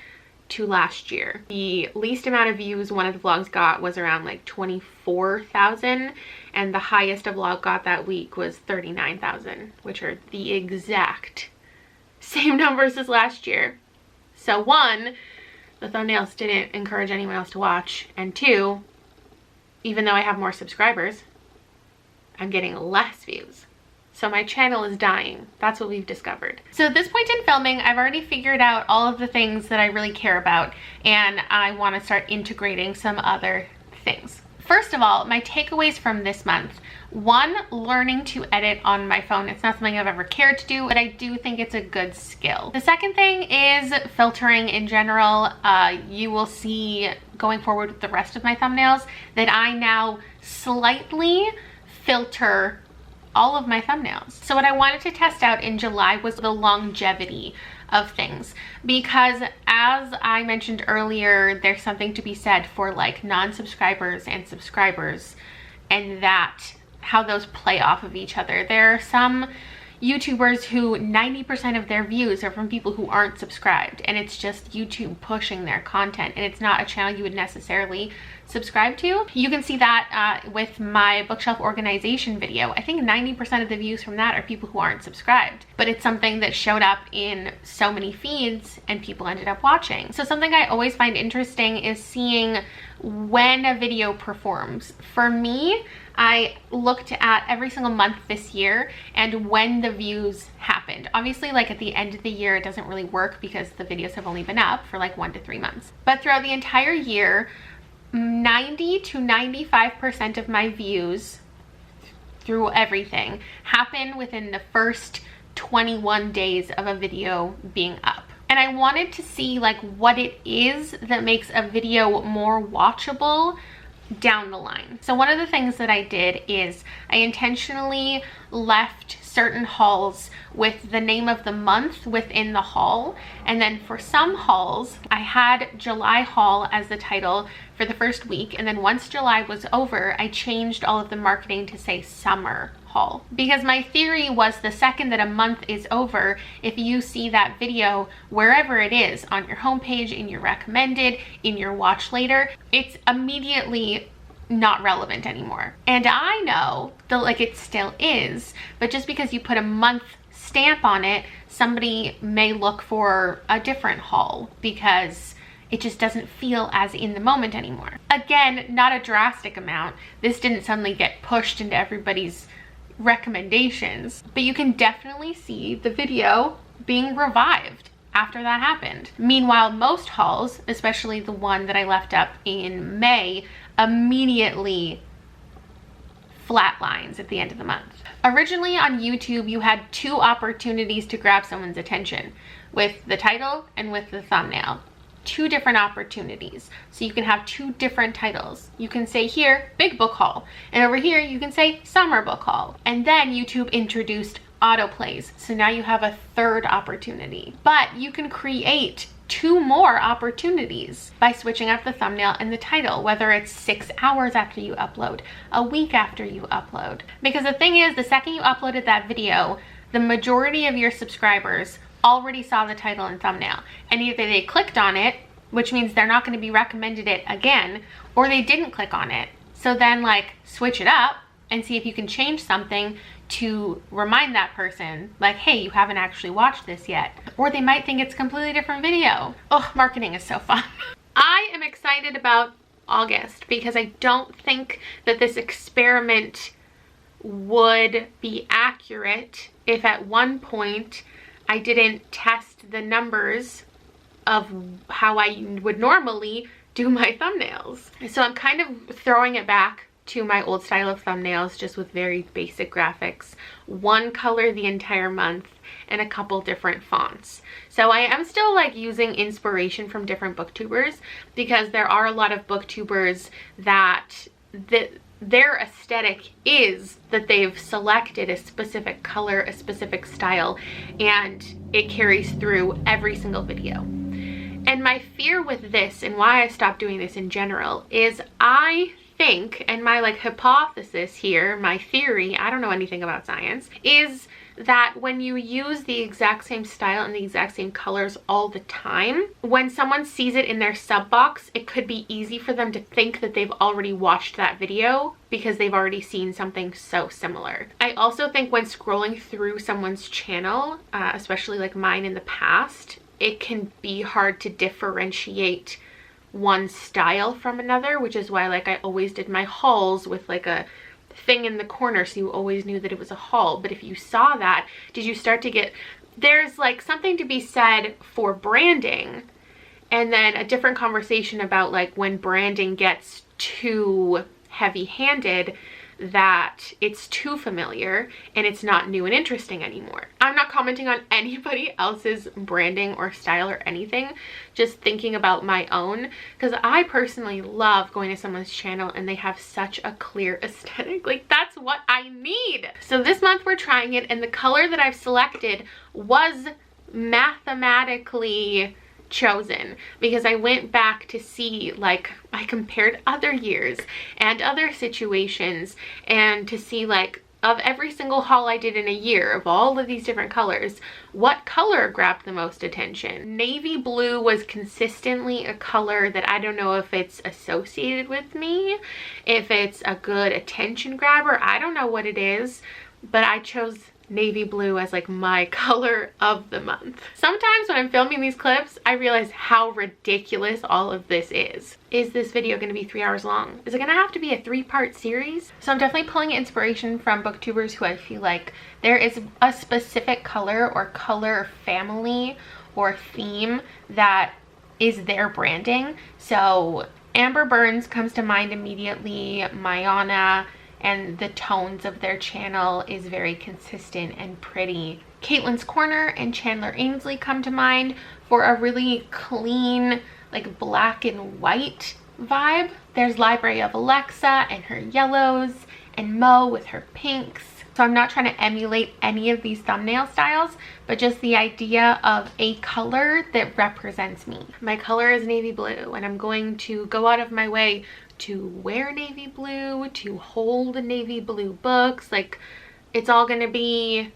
to last year. The least amount of views one of the vlogs got was around like 24,000, and the highest a vlog got that week was 39,000, which are the exact same numbers as last year. So one, the thumbnails didn't encourage anyone else to watch, and two, even though I have more subscribers, I'm getting less views. So my channel is dying. That's what we've discovered. So at this point in filming, I've already figured out all of the things that I really care about, and I want to start integrating some other things. First of all, my takeaways from this month. One, learning to edit on my phone. It's not something I've ever cared to do, but I do think it's a good skill. The second thing is filtering in general. You will see going forward with the rest of my thumbnails that I now slightly filter all of my thumbnails. So what I wanted to test out in July was the longevity of things, because as I mentioned earlier, there's something to be said for like non-subscribers and subscribers, and that how those play off of each other. There are some YouTubers who 90% of their views are from people who aren't subscribed, and it's just YouTube pushing their content, and it's not a channel you would necessarily subscribe to. You can see that with my bookshelf organization video. I think 90% of the views from that are people who aren't subscribed, but it's something that showed up in so many feeds and people ended up watching. So something I always find interesting is seeing when a video performs. For me, I looked at every single month this year and when the views happened. Obviously, like at the end of the year, it doesn't really work because the videos have only been up for like 1 to 3 months. But throughout the entire year, 90 to 95% of my views through everything happen within the first 21 days of a video being up. And I wanted to see like what it is that makes a video more watchable down the line. So one of the things that I did is I intentionally left certain hauls with the name of the month within the haul, and then for some hauls I had July haul as the title for the first week, and then once July was over I changed all of the marketing to say summer haul, because my theory was the second that a month is over, if you see that video wherever it is, on your homepage, in your recommended, in your watch later, it's immediately not relevant anymore. And I know that like it still is, but just because you put a month stamp on it, somebody may look for a different haul because it just doesn't feel as in the moment anymore. Again, not a drastic amount. This didn't suddenly get pushed into everybody's recommendations, but you can definitely see the video being revived after that happened. Meanwhile, most hauls, especially the one that I left up in May, immediately flatlines at the end of the month. Originally on YouTube, you had 2 opportunities to grab someone's attention, with the title and with the thumbnail. 2 different opportunities. So you can have 2 different titles. You can say here, big book haul, and over here you can say summer book haul. And then YouTube introduced autoplays, so now you have a 3rd opportunity. But you can create 2 more opportunities by switching up the thumbnail and the title, whether it's 6 hours after you upload, a week after you upload. Because the thing is, the second you uploaded that video, the majority of your subscribers already saw the title and thumbnail, and either they clicked on it, which means they're not going to be recommended it again, or they didn't click on it. So then like switch it up and see if you can change something to remind that person, like, hey, you haven't actually watched this yet. Or they might think it's a completely different video. Oh, marketing is so fun. I am excited about August because I don't think that this experiment would be accurate if at one point I didn't test the numbers of how I would normally do my thumbnails. So I'm kind of throwing it back to my old style of thumbnails, just with very basic graphics, one color the entire month, and a couple different fonts. So I am still like using inspiration from different booktubers, because there are a lot of booktubers that their aesthetic is that they've selected a specific color, a specific style, and it carries through every single video. And my fear with this, and why I stopped doing this in general, is I think, and my like hypothesis here, my theory, I don't know anything about science, is that when you use the exact same style and the exact same colors all the time, when someone sees it in their sub box, it could be easy for them to think that they've already watched that video because they've already seen something so similar. I also think when scrolling through someone's channel, especially like mine in the past, it can be hard to differentiate one style from another, which is why like I always did my hauls with like a thing in the corner so you always knew that it was a haul. But if you saw that, did you start to get, there's like something to be said for branding, and then a different conversation about like when branding gets too heavy-handed, that it's too familiar and it's not new and interesting anymore. I'm not commenting on anybody else's branding or style or anything, just thinking about my own, because I personally love going to someone's channel and they have such a clear aesthetic. Like, that's what I need. So this month we're trying it, and the color that I've selected was mathematically chosen because I went back to see, like, I compared other years and other situations, and to see like of every single haul I did in a year of all of these different colors, what color grabbed the most attention. Navy blue was consistently a color that I don't know if it's associated with me, if it's a good attention grabber, I don't know what it is, but I chose navy blue as like my color of the month. Sometimes when I'm filming these clips, I realize how ridiculous all of this is. Is this video going to be 3 hours long? Is it going to have to be a 3-part series? So I'm definitely pulling inspiration from booktubers who I feel like there is a specific color or color family or theme that is their branding. So Amber Burns comes to mind immediately, Mayana, and the tones of their channel is very consistent and pretty. Caitlin's Corner and Chandler Ainsley come to mind for a really clean, like black and white vibe. There's Library of Alexa and her yellows, and Mo with her pinks. So I'm not trying to emulate any of these thumbnail styles, but just the idea of a color that represents me. My color is navy blue, and I'm going to go out of my way to wear navy blue, to hold navy blue books. Like, it's all gonna be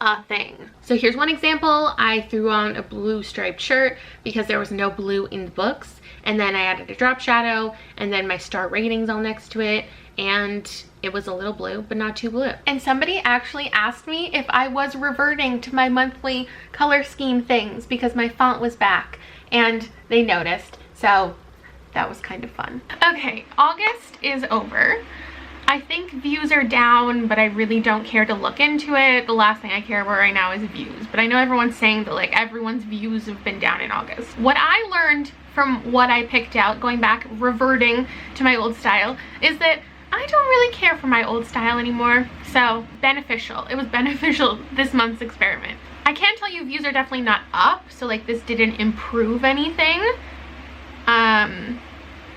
a thing. So here's one example. I threw on a blue striped shirt because there was no blue in the books, and then I added a drop shadow and then my star ratings all next to it, and it was a little blue but not too blue. And somebody actually asked me if I was reverting to my monthly color scheme things because my font was back, and they noticed. So that was kind of fun. Okay, August is over. I think views are down, but I really don't care to look into it. The last thing I care about right now is views, but I know everyone's saying that like everyone's views have been down in August. What I learned from what I picked out, going back, reverting to my old style, is that I don't really care for my old style anymore. So beneficial. It was beneficial this month's experiment. I can tell you views are definitely not up, so like this didn't improve anything.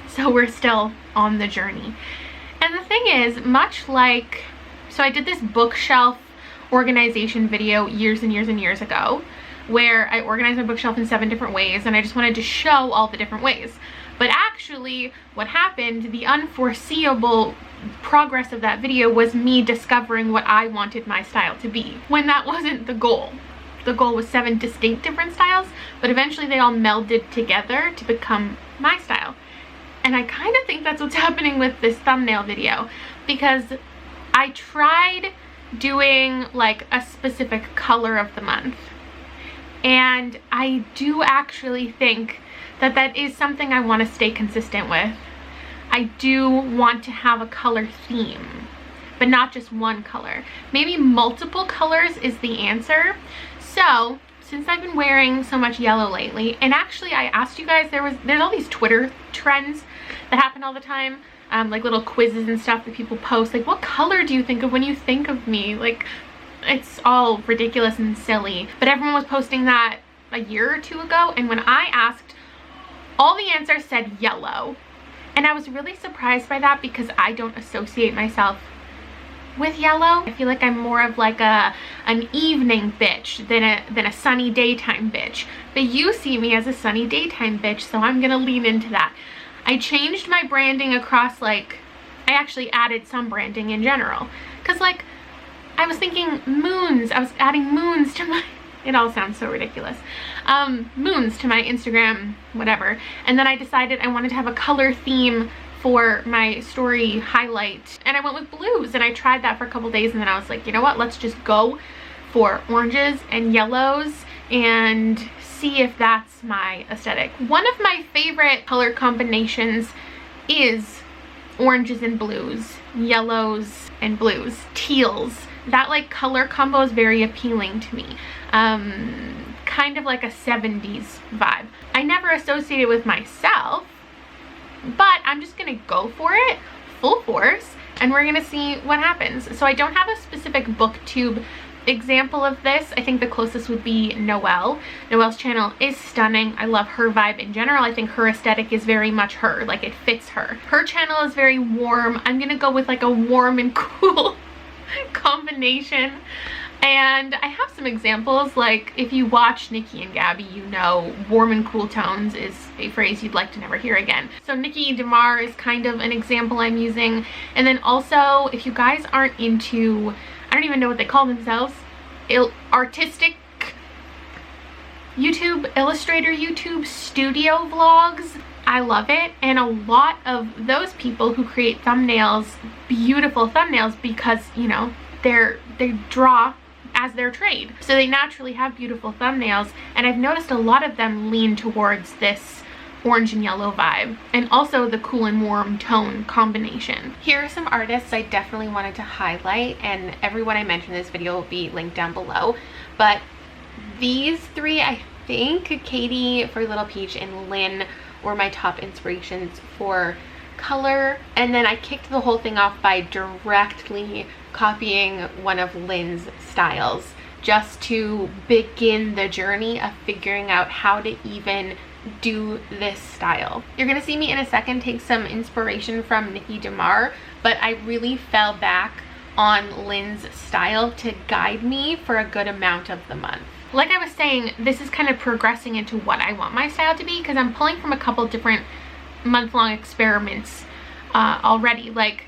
So we're still on the journey. And the thing is, much like, so I did this bookshelf organization video years and years and years ago, where I organized my bookshelf in 7 different ways, and I just wanted to show all the different ways. But actually, what happened, the unforeseeable progress of that video was me discovering what I wanted my style to be, when that wasn't the goal. The goal was 7 distinct different styles, but eventually they all melded together to become my style. And I kind of think that's what's happening with this thumbnail video, because I tried doing like a specific color of the month, and I do actually think that that is something I want to stay consistent with. I do want to have a color theme, but not just one color. Maybe multiple colors is the answer. So since I've been wearing so much yellow lately, and actually I asked you guys, there's all these Twitter trends that happen all the time, like little quizzes and stuff that people post, like, what color do you think of when you think of me? Like, it's all ridiculous and silly, but everyone was posting that a year or 2 ago, and when I asked, all the answers said yellow, and I was really surprised by that because I don't associate myself with yellow. I feel like I'm more of like an evening bitch than a sunny daytime bitch, but you see me as a sunny daytime bitch, so I'm gonna lean into that. I changed my branding across, like, I actually added some branding in general, because like I was thinking moons, I was adding moons to my, it all sounds so ridiculous, moons to my Instagram, whatever, and then I decided I wanted to have a color theme for my story highlight, and I went with blues, and I tried that for a couple days, and then I was like, you know what, let's just go for oranges and yellows and see if that's my aesthetic. One of my favorite color combinations is oranges and blues, yellows and blues, teals. That like color combo is very appealing to me. Kind of like a 70s vibe. I never associate it with myself, but I'm just gonna go for it full force, and we're gonna see what happens. So I don't have a specific booktube example of this. I think the closest would be Noelle. Noelle's channel is stunning. I love her vibe in general. I think her aesthetic is very much her, like it fits her. Her channel is very warm. I'm gonna go with like a warm and cool combination. And I have some examples, like if you watch Nikki and Gabby, you know warm and cool tones is a phrase you'd like to never hear again. So Nikki DeMar is kind of an example I'm using. And then also, if you guys aren't into, I don't even know what they call themselves, artistic YouTube, illustrator YouTube, studio vlogs, I love it. And a lot of those people who create thumbnails, beautiful thumbnails, because, you know, they draw as their trade, so they naturally have beautiful thumbnails, and I've noticed a lot of them lean towards this orange and yellow vibe, and also the cool and warm tone combination. Here are some artists I definitely wanted to highlight, and everyone I mentioned in this video will be linked down below, but these 3, I think Katie for Little Peach and Lynn were my top inspirations for color. And then I kicked the whole thing off by directly copying one of Lynn's styles, just to begin the journey of figuring out how to even do this style. You're gonna see me in a second take some inspiration from Nikki DeMar, but I really fell back on Lynn's style to guide me for a good amount of the month. Like I was saying, this is kind of progressing into what I want my style to be, because I'm pulling from a couple different month-long experiments already, like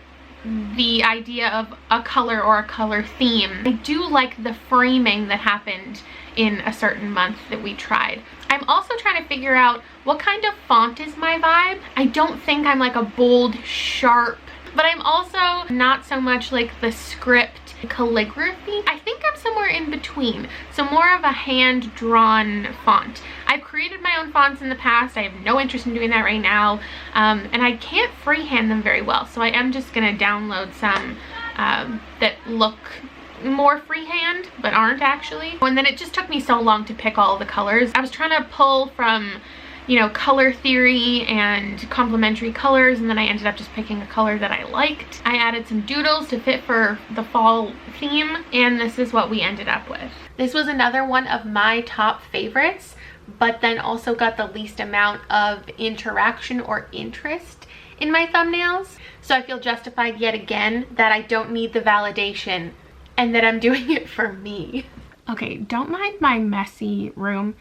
the idea of a color or a color theme. I do like the framing that happened in a certain month that we tried. I'm also trying to figure out what kind of font is my vibe. I don't think I'm like a bold, sharp, but I'm also not so much like the script calligraphy. I think I'm somewhere in between, so more of a hand-drawn font. I've created my own fonts in the past. I have no interest in doing that right now, and I can't freehand them very well, so I am just gonna download some that look more freehand but aren't actually. And then it just took me so long to pick all the colors. I was trying to pull from, you know, color theory and complementary colors, and then I ended up just picking a color that I liked. I added some doodles to fit for the fall theme, and this is what we ended up with. This was another one of my top favorites, but then also got the least amount of interaction or interest in my thumbnails. So I feel justified yet again that I don't need the validation and that I'm doing it for me. Okay, don't mind my messy room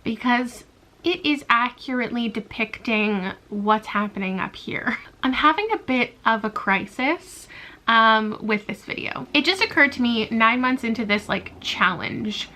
because it is accurately depicting what's happening up here. I'm having a bit of a crisis with this video. It just occurred to me 9 months into this like challenge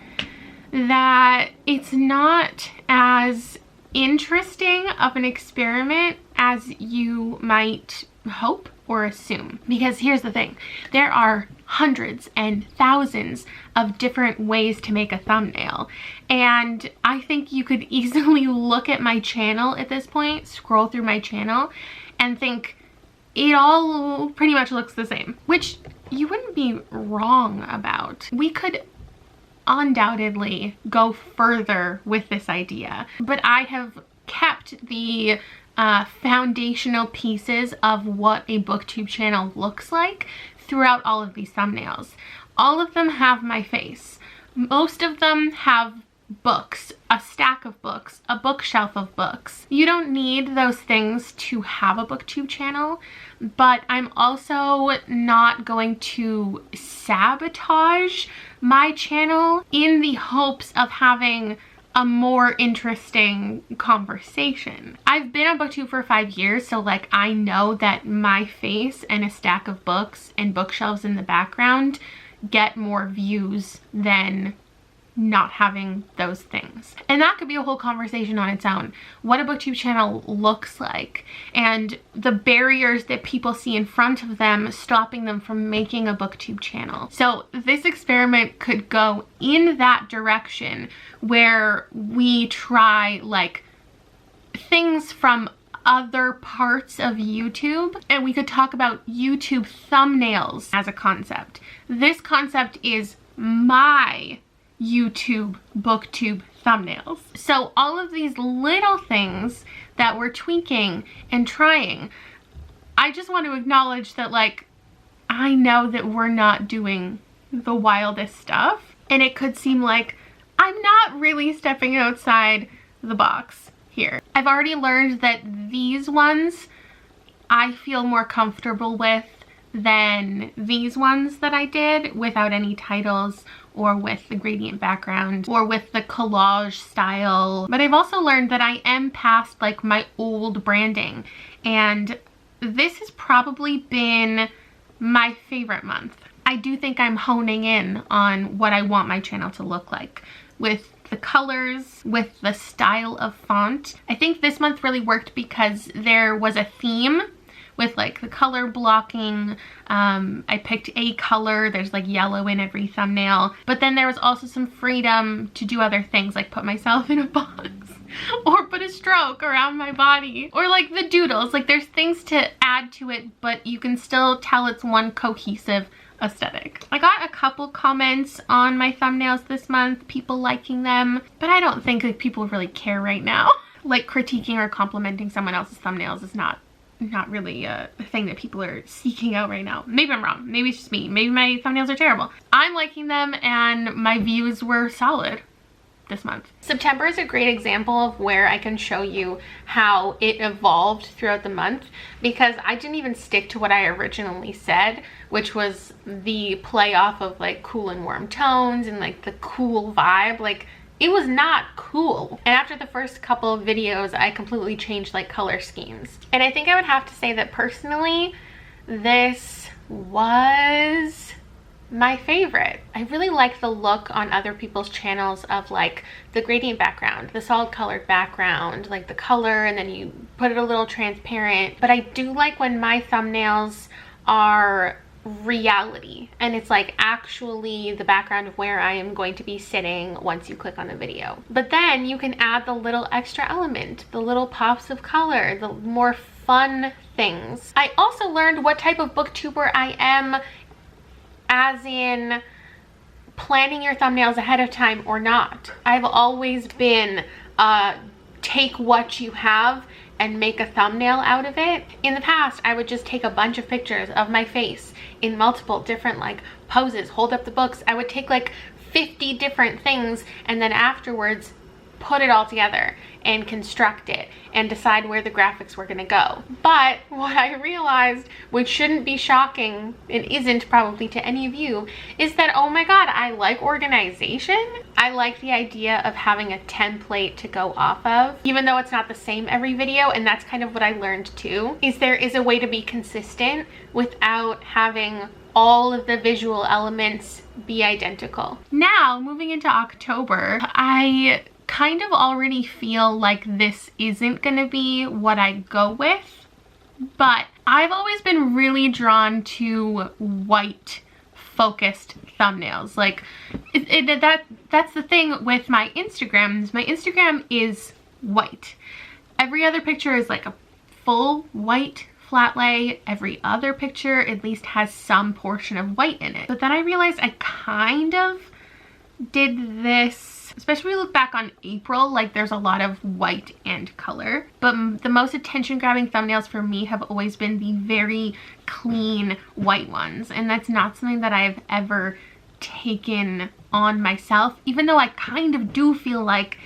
that it's not as interesting of an experiment as you might hope or assume. Because here's the thing, there are hundreds and thousands of different ways to make a thumbnail, and I think you could easily look at my channel at this point, scroll through my channel, and think it all pretty much looks the same, which you wouldn't be wrong about. We could undoubtedly go further with this idea, but I have kept the foundational pieces of what a booktube channel looks like throughout all of these thumbnails. All of them have my face. Most of them have books, a stack of books, a bookshelf of books. You don't need those things to have a booktube channel, but I'm also not going to sabotage my channel in the hopes of having a more interesting conversation. I've been on booktube for 5 years, so like I know that my face and a stack of books and bookshelves in the background get more views than not having those things. And that could be a whole conversation on its own. What a booktube channel looks like and the barriers that people see in front of them stopping them from making a booktube channel. So this experiment could go in that direction where we try like things from other parts of YouTube, and we could talk about YouTube thumbnails as a concept. This concept is my YouTube booktube thumbnails. So all of these little things that we're tweaking and trying, I just want to acknowledge that like I know that we're not doing the wildest stuff, and it could seem like I'm not really stepping outside the box here. I've already learned that these ones I feel more comfortable with than these ones that I did without any titles or with the gradient background or with the collage style. But I've also learned that I am past like my old branding, and this has probably been my favorite month. I do think I'm honing in on what I want my channel to look like with the colors, with the style of font. I think this month really worked because there was a theme with like the color blocking. I picked a color, there's like yellow in every thumbnail, but then there was also some freedom to do other things like put myself in a box or put a stroke around my body, or like the doodles. Like there's things to add to it, but you can still tell it's one cohesive aesthetic. I got a couple comments on my thumbnails this month, people liking them, but I don't think like people really care right now. Like critiquing or complimenting someone else's thumbnails is not really a thing that people are seeking out right now. Maybe I'm wrong. Maybe it's just me. Maybe my thumbnails are terrible. I'm liking them and my views were solid this month. September is a great example of where I can show you how it evolved throughout the month, because I didn't even stick to what I originally said, which was the play off of like cool and warm tones and like the cool vibe. Like it was not cool. And after the first couple of videos, I completely changed like color schemes. And I think I would have to say that personally, this was my favorite. I really like the look on other people's channels of like the gradient background, the solid colored background, like the color, and then you put it a little transparent. But I do like when my thumbnails are reality and it's like actually the background of where I am going to be sitting once you click on the video. But then you can add the little extra element, the little pops of color, the more fun things. I also learned what type of booktuber I am, as in planning your thumbnails ahead of time or not. I've always been take what you have and make a thumbnail out of it. In the past, I would just take a bunch of pictures of my face in multiple different like poses, hold up the books. I would take like 50 different things and then afterwards put it all together and construct it and decide where the graphics were gonna go. But what I realized, which shouldn't be shocking and isn't probably to any of you, is that, oh my god, I like organization. I like the idea of having a template to go off of, even though it's not the same every video. And that's kind of what I learned too, is there is a way to be consistent without having all of the visual elements be identical. Now, moving into October, I kind of already feel like this isn't gonna be what I go with, but I've always been really drawn to white focused thumbnails. Like that's the thing with my Instagram. My Instagram is white. Every other picture is like a full white flat lay. Every other picture at least has some portion of white in it. But then I realized I kind of did this, especially when we look back on April, like there's a lot of white and color. But the most attention grabbing thumbnails for me have always been the very clean white ones. And that's not something that I've ever taken on myself, even though I kind of do feel like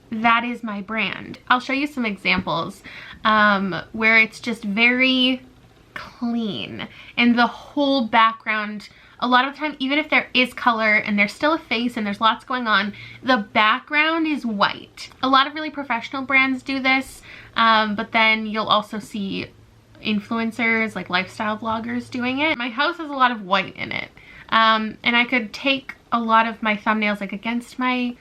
that is my brand. I'll show you some examples where it's just very clean and the whole background, a lot of the time, even if there is color and there's still a face and there's lots going on, the background is white. A lot of really professional brands do this, but then you'll also see influencers like lifestyle vloggers doing it. My house has a lot of white in it, and I could take a lot of my thumbnails like against my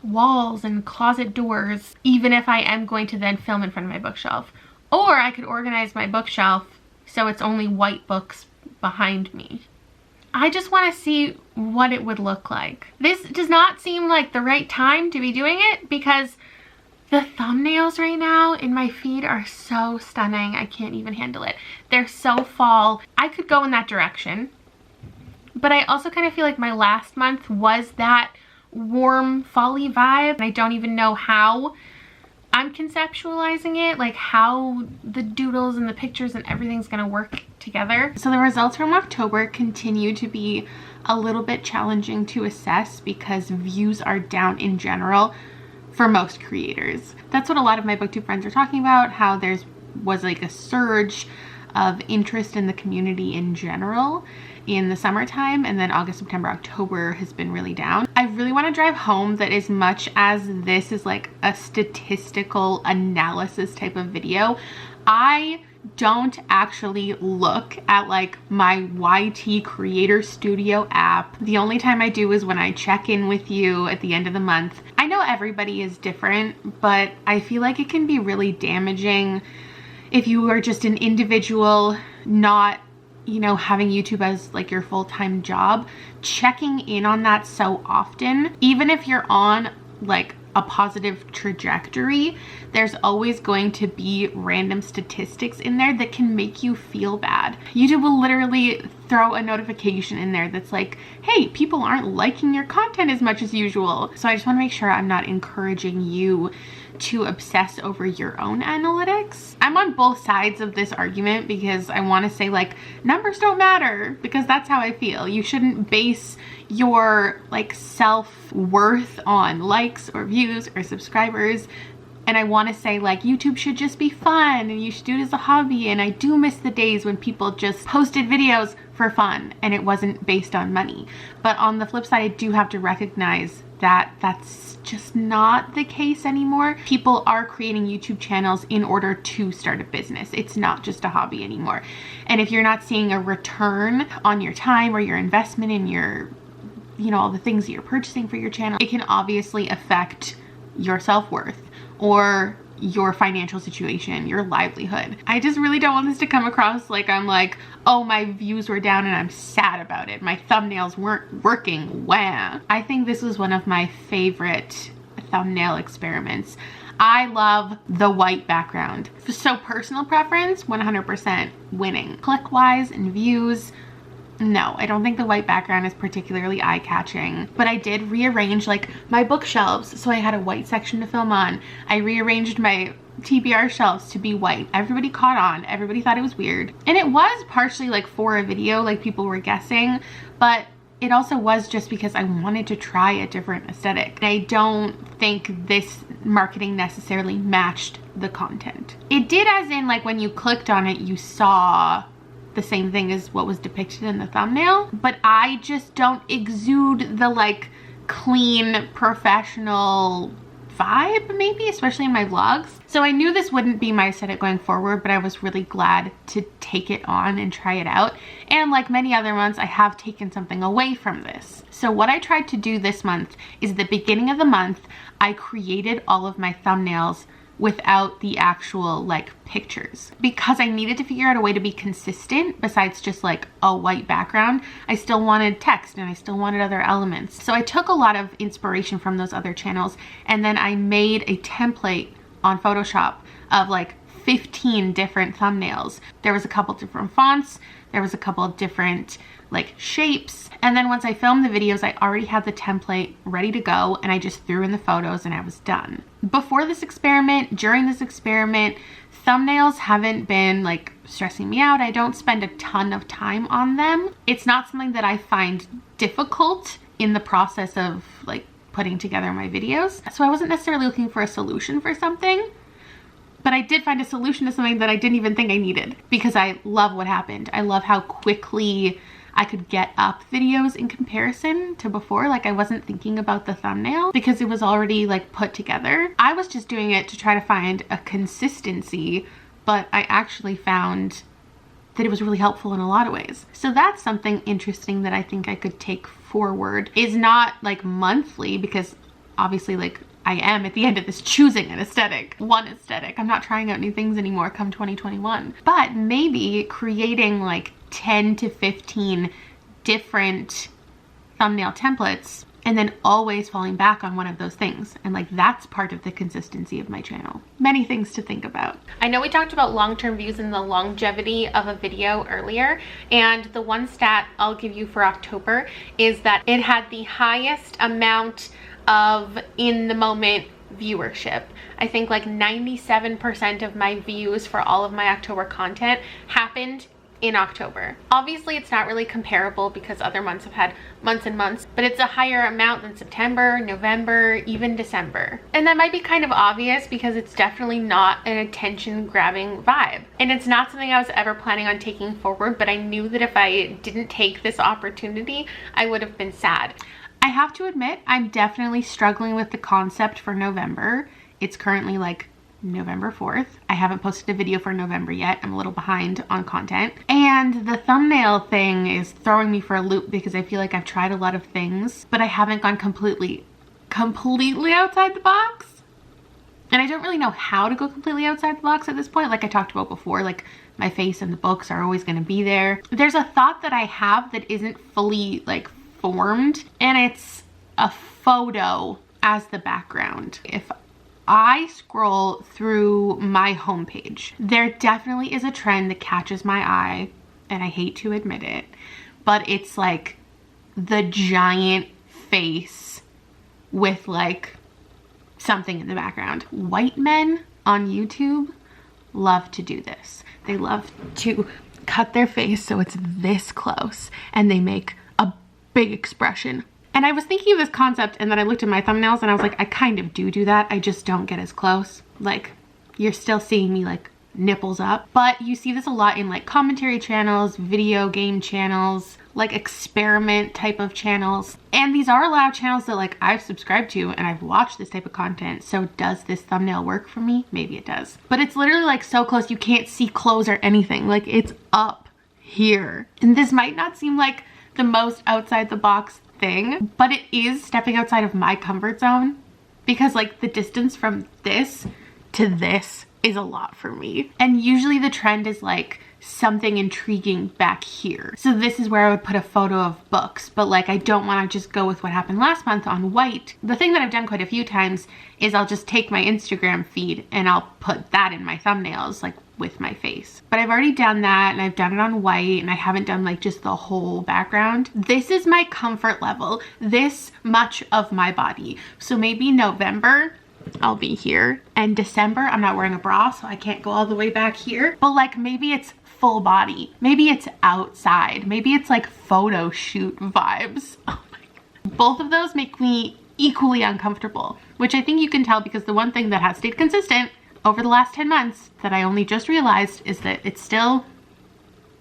walls and closet doors, even if I am going to then film in front of my bookshelf. Or I could organize my bookshelf so it's only white books behind me. I just want to see what it would look like. This does not seem like the right time to be doing it because the thumbnails right now in my feed are so stunning. I can't even handle it. They're so fall. I could go in that direction, but I also kind of feel like my last month was that warm folly vibe, and I don't even know how I'm conceptualizing it, like how the doodles and the pictures and everything's gonna work together. So the results from October continue to be a little bit challenging to assess because views are down in general for most creators. That's what a lot of my booktube friends are talking about, how there's was like a surge of interest in the community in general in the summertime, and then August, September, October has been really down. I really want to drive home that as much as this is like a statistical analysis type of video, I don't actually look at like my YT Creator Studio app. The only time I do is when I check in with you at the end of the month. I know everybody is different, but I feel like it can be really damaging if you are just an individual, not, you know, having YouTube as like your full-time job. Checking in on that so often, even if you're on like a positive trajectory, there's always going to be random statistics in there that can make you feel bad. YouTube will literally throw a notification in there that's like, hey, people aren't liking your content as much as usual. So I just want to make sure I'm not encouraging you to obsess over your own analytics. I'm on both sides of this argument because I want to say like numbers don't matter, because that's how I feel. You shouldn't base your like self-worth on likes or views or subscribers. And I want to say like YouTube should just be fun and you should do it as a hobby. And I do miss the days when people just posted videos for fun and it wasn't based on money. But on the flip side, I do have to recognize that that's just not the case anymore. People are creating YouTube channels in order to start a business. It's not just a hobby anymore. And if you're not seeing a return on your time or your investment in your, you know, all the things that you're purchasing for your channel, it can obviously affect your self-worth or your financial situation, your livelihood. I just really don't want this to come across like I'm like, oh, my views were down and I'm sad about it. My thumbnails weren't working. Wah. I think this was one of my favorite thumbnail experiments. I love the white background. So personal preference, 100% winning. Click-wise and views, no, I don't think the white background is particularly eye-catching, but I did rearrange like my bookshelves so I had a white section to film on. I rearranged my TBR shelves to be white. Everybody caught on. Everybody thought it was weird. And it was partially like for a video, like people were guessing, but it also was just because I wanted to try a different aesthetic. I don't think this marketing necessarily matched the content. It did, as in like when you clicked on it, you saw the same thing as what was depicted in the thumbnail, but I just don't exude the like clean, professional vibe, maybe, especially in my vlogs. So I knew this wouldn't be my aesthetic going forward, but I was really glad to take it on and try it out. And like many other months, I have taken something away from this. So what I tried to do this month is, at the beginning of the month, I created all of my thumbnails without the actual like pictures, because I needed to figure out a way to be consistent besides just like a white background. I still wanted text and I still wanted other elements. So I took a lot of inspiration from those other channels, and then I made a template on Photoshop of like 15 different thumbnails. There was a couple different fonts, there was a couple of different like shapes, and then once I filmed the videos, I already had the template ready to go, and I just threw in the photos and I was done. Before this experiment, during this experiment, thumbnails haven't been like stressing me out. I don't spend a ton of time on them. It's not something that I find difficult in the process of like putting together my videos. So I wasn't necessarily looking for a solution for something, but I did find a solution to something that I didn't even think I needed, because I love what happened. I love how quickly I could get up videos in comparison to before. Like, I wasn't thinking about the thumbnail because it was already like put together. I was just doing it to try to find a consistency, but I actually found that it was really helpful in a lot of ways. So that's something interesting that I think I could take forward. Is not like monthly, because obviously like I am at the end of this choosing an aesthetic, one aesthetic. I'm not trying out new things anymore come 2021, but maybe creating like 10 to 15 different thumbnail templates and then always falling back on one of those things. And like, that's part of the consistency of my channel. Many things to think about. I know we talked about long-term views and the longevity of a video earlier, and the one stat I'll give you for October is that it had the highest amount of in the moment viewership. I think like 97% of my views for all of my October content happened in October. Obviously it's not really comparable because other months have had months and months, but it's a higher amount than September, November, even December. And that might be kind of obvious because it's definitely not an attention grabbing vibe. And it's not something I was ever planning on taking forward, but I knew that if I didn't take this opportunity, I would have been sad. I have to admit, I'm definitely struggling with the concept for November. It's currently like November 4th. I haven't posted a video for November yet. I'm a little behind on content. And the thumbnail thing is throwing me for a loop because I feel like I've tried a lot of things, but I haven't gone completely outside the box. And I don't really know how to go completely outside the box at this point. Like I talked about before, like my face and the books are always going to be there. There's a thought that I have that isn't fully like formed, and it's a photo as the background. If I scroll through my homepage, there definitely is a trend that catches my eye, and I hate to admit it, but it's like the giant face with like something in the background. White men on YouTube love to do this. They love to cut their face so it's this close, and they make a big expression. And I was thinking of this concept, and then I looked at my thumbnails and I was like, I kind of do that. I just don't get as close. Like, you're still seeing me like nipples up. But you see this a lot in like commentary channels, video game channels, like experiment type of channels. And these are a lot of channels that like I've subscribed to and I've watched this type of content. So does this thumbnail work for me? Maybe it does. But it's literally like so close you can't see clothes or anything. Like, it's up here. And this might not seem like the most outside the box thing, but it is stepping outside of my comfort zone, because like the distance from this to this is a lot for me. And usually the trend is like something intriguing back here. So this is where I would put a photo of books, but like I don't want to just go with what happened last month on white. The thing that I've done quite a few times is I'll just take my Instagram feed and I'll put that in my thumbnails, like with my face. But I've already done that, and I've done it on white, and I haven't done like just the whole background. This is my comfort level, this much of my body. So maybe November I'll be here, and December I'm not wearing a bra, so I can't go all the way back here, but like maybe it's full body. Maybe it's outside. Maybe it's like photo shoot vibes. Oh my God. Both of those make me equally uncomfortable, which I think you can tell because the one thing that has stayed consistent over the last 10 months that I only just realized is that it's still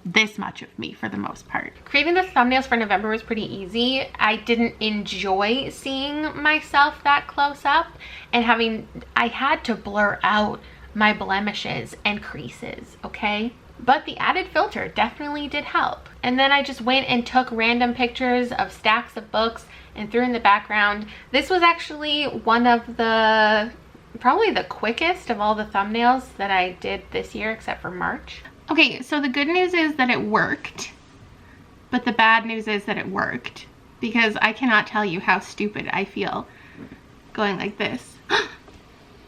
this much of me for the most part. Creating the thumbnails for November was pretty easy. I didn't enjoy seeing myself that close up and I had to blur out my blemishes and creases, okay? But the added filter definitely did help. And then I just went and took random pictures of stacks of books and threw in the background. This was actually one of the, probably the quickest of all the thumbnails that I did this year except for March. Okay, so the good news is that it worked, but the bad news is that it worked because I cannot tell you how stupid I feel going like this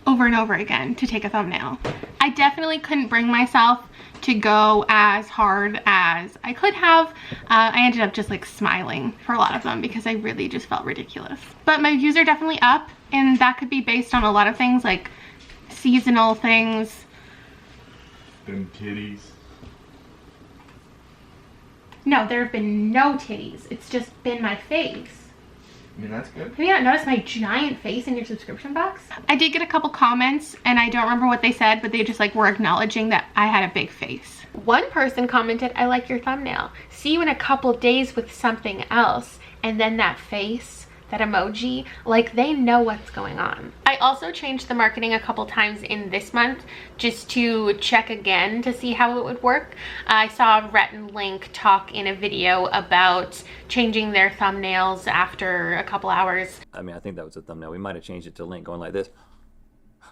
over and over again to take a thumbnail. I definitely couldn't bring myself to go as hard as I could have. I ended up just like smiling for a lot of them because I really just felt ridiculous. But my views are definitely up, and that could be based on a lot of things like seasonal things. Them titties. No, there have been no titties. It's just been my face. I mean, that's good. Have you not noticed my giant face in your subscription box? I did get a couple comments, and I don't remember what they said, but they just like were acknowledging that I had a big face. One person commented, "I like your thumbnail. See you in a couple days with something else." And then that face, that emoji, like they know what's going on. I also changed the marketing a couple times in this month just to check again to see how it would work. I saw Rhett and Link talk in a video about changing their thumbnails after a couple hours. I mean, I think that was a thumbnail. We might have changed it to Link going like this,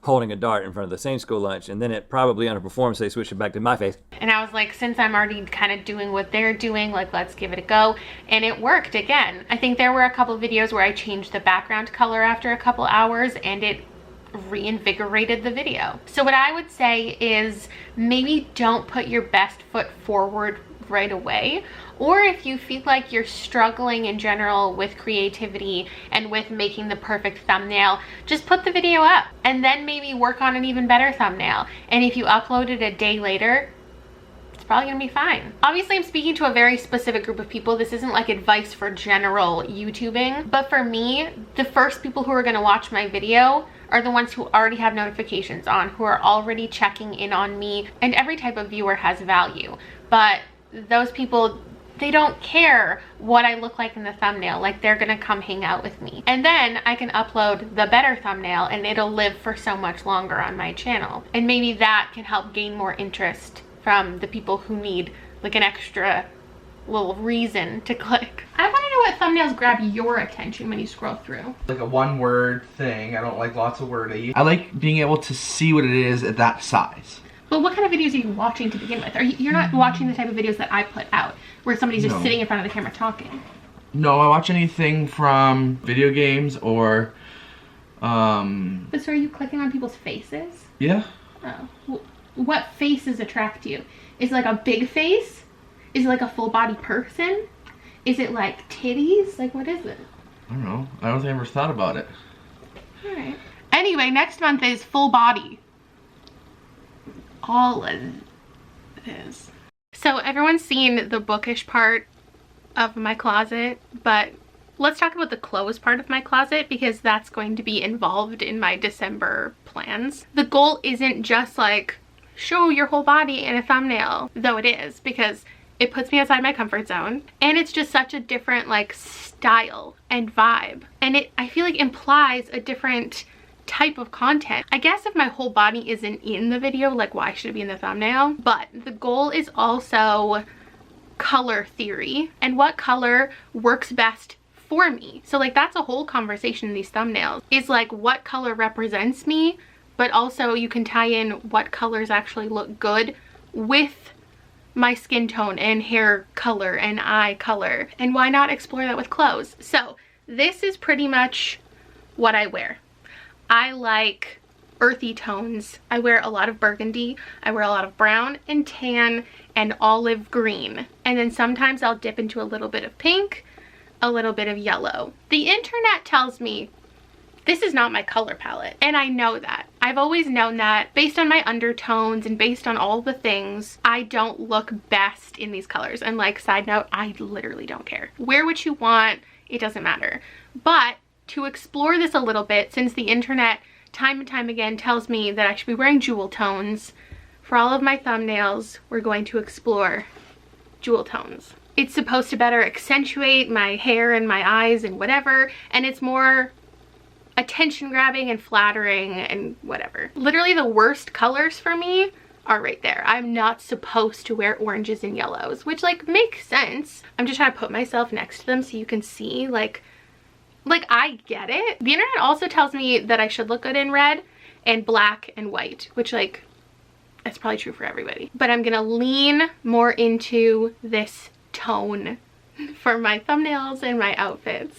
holding a dart in front of the same school lunch, and then it probably underperformed, so they switched it back to my face. And I was like, since I'm already kind of doing what they're doing, like let's give it a go. And it worked again. I think there were a couple of videos where I changed the background color after a couple hours and it reinvigorated the video. So what I would say is maybe don't put your best foot forward right away, or if you feel like you're struggling in general with creativity and with making the perfect thumbnail, just put the video up and then maybe work on an even better thumbnail. And if you upload it a day later, it's probably gonna be fine. Obviously, I'm speaking to a very specific group of people. This isn't like advice for general YouTubing, but for me, the first people who are gonna watch my video are the ones who already have notifications on, who are already checking in on me, and every type of viewer has value. But those people, they don't care what I look like in the thumbnail. Like, they're gonna come hang out with me. And then I can upload the better thumbnail and it'll live for so much longer on my channel. And maybe that can help gain more interest from the people who need like an extra little reason to click. I want to know what thumbnails grab your attention when you scroll through. Like a one word thing. I don't like lots of wordy. I like being able to see what it is at that size. But what kind of videos are you watching to begin with? You're not watching the type of videos that I put out, where somebody's just sitting in front of the camera talking. No, I watch anything from video games or, But so are you clicking on people's faces? Yeah. Oh. What faces attract you? Is it like a big face? Is it like a full body person? Is it like titties? Like, what is it? I don't know. I don't think I ever thought about it. Alright. Anyway, next month is full body. All of this. So everyone's seen the bookish part of my closet, but let's talk about the clothes part of my closet because that's going to be involved in my December plans. The goal isn't just like show your whole body in a thumbnail, though it is, because it puts me outside my comfort zone and it's just such a different like style and vibe, and it, I feel like, implies a different type of content. I guess if my whole body isn't in the video, like why should it be in the thumbnail? But the goal is also color theory and what color works best for me. So like that's a whole conversation in these thumbnails, is like what color represents me, but also you can tie in what colors actually look good with my skin tone and hair color and eye color, and why not explore that with clothes? So this is pretty much what I wear. I like earthy tones. I wear a lot of burgundy, I wear a lot of brown and tan and olive green, and then sometimes I'll dip into a little bit of pink, a little bit of yellow. The internet tells me this is not my color palette, and I know that. I've always known that based on my undertones and based on all the things, I don't look best in these colors. And like, side note, I literally don't care. Wear what you want, it doesn't matter. But to explore this a little bit, since the internet time and time again tells me that I should be wearing jewel tones, for all of my thumbnails, we're going to explore jewel tones. It's supposed to better accentuate my hair and my eyes and whatever, and it's more attention grabbing and flattering and whatever. Literally the worst colors for me are right there. I'm not supposed to wear oranges and yellows, which like makes sense. I'm just trying to put myself next to them so you can see like I get it. The internet also tells me that I should look good in red and black and white, which like, that's probably true for everybody. But I'm gonna lean more into this tone for my thumbnails and my outfits.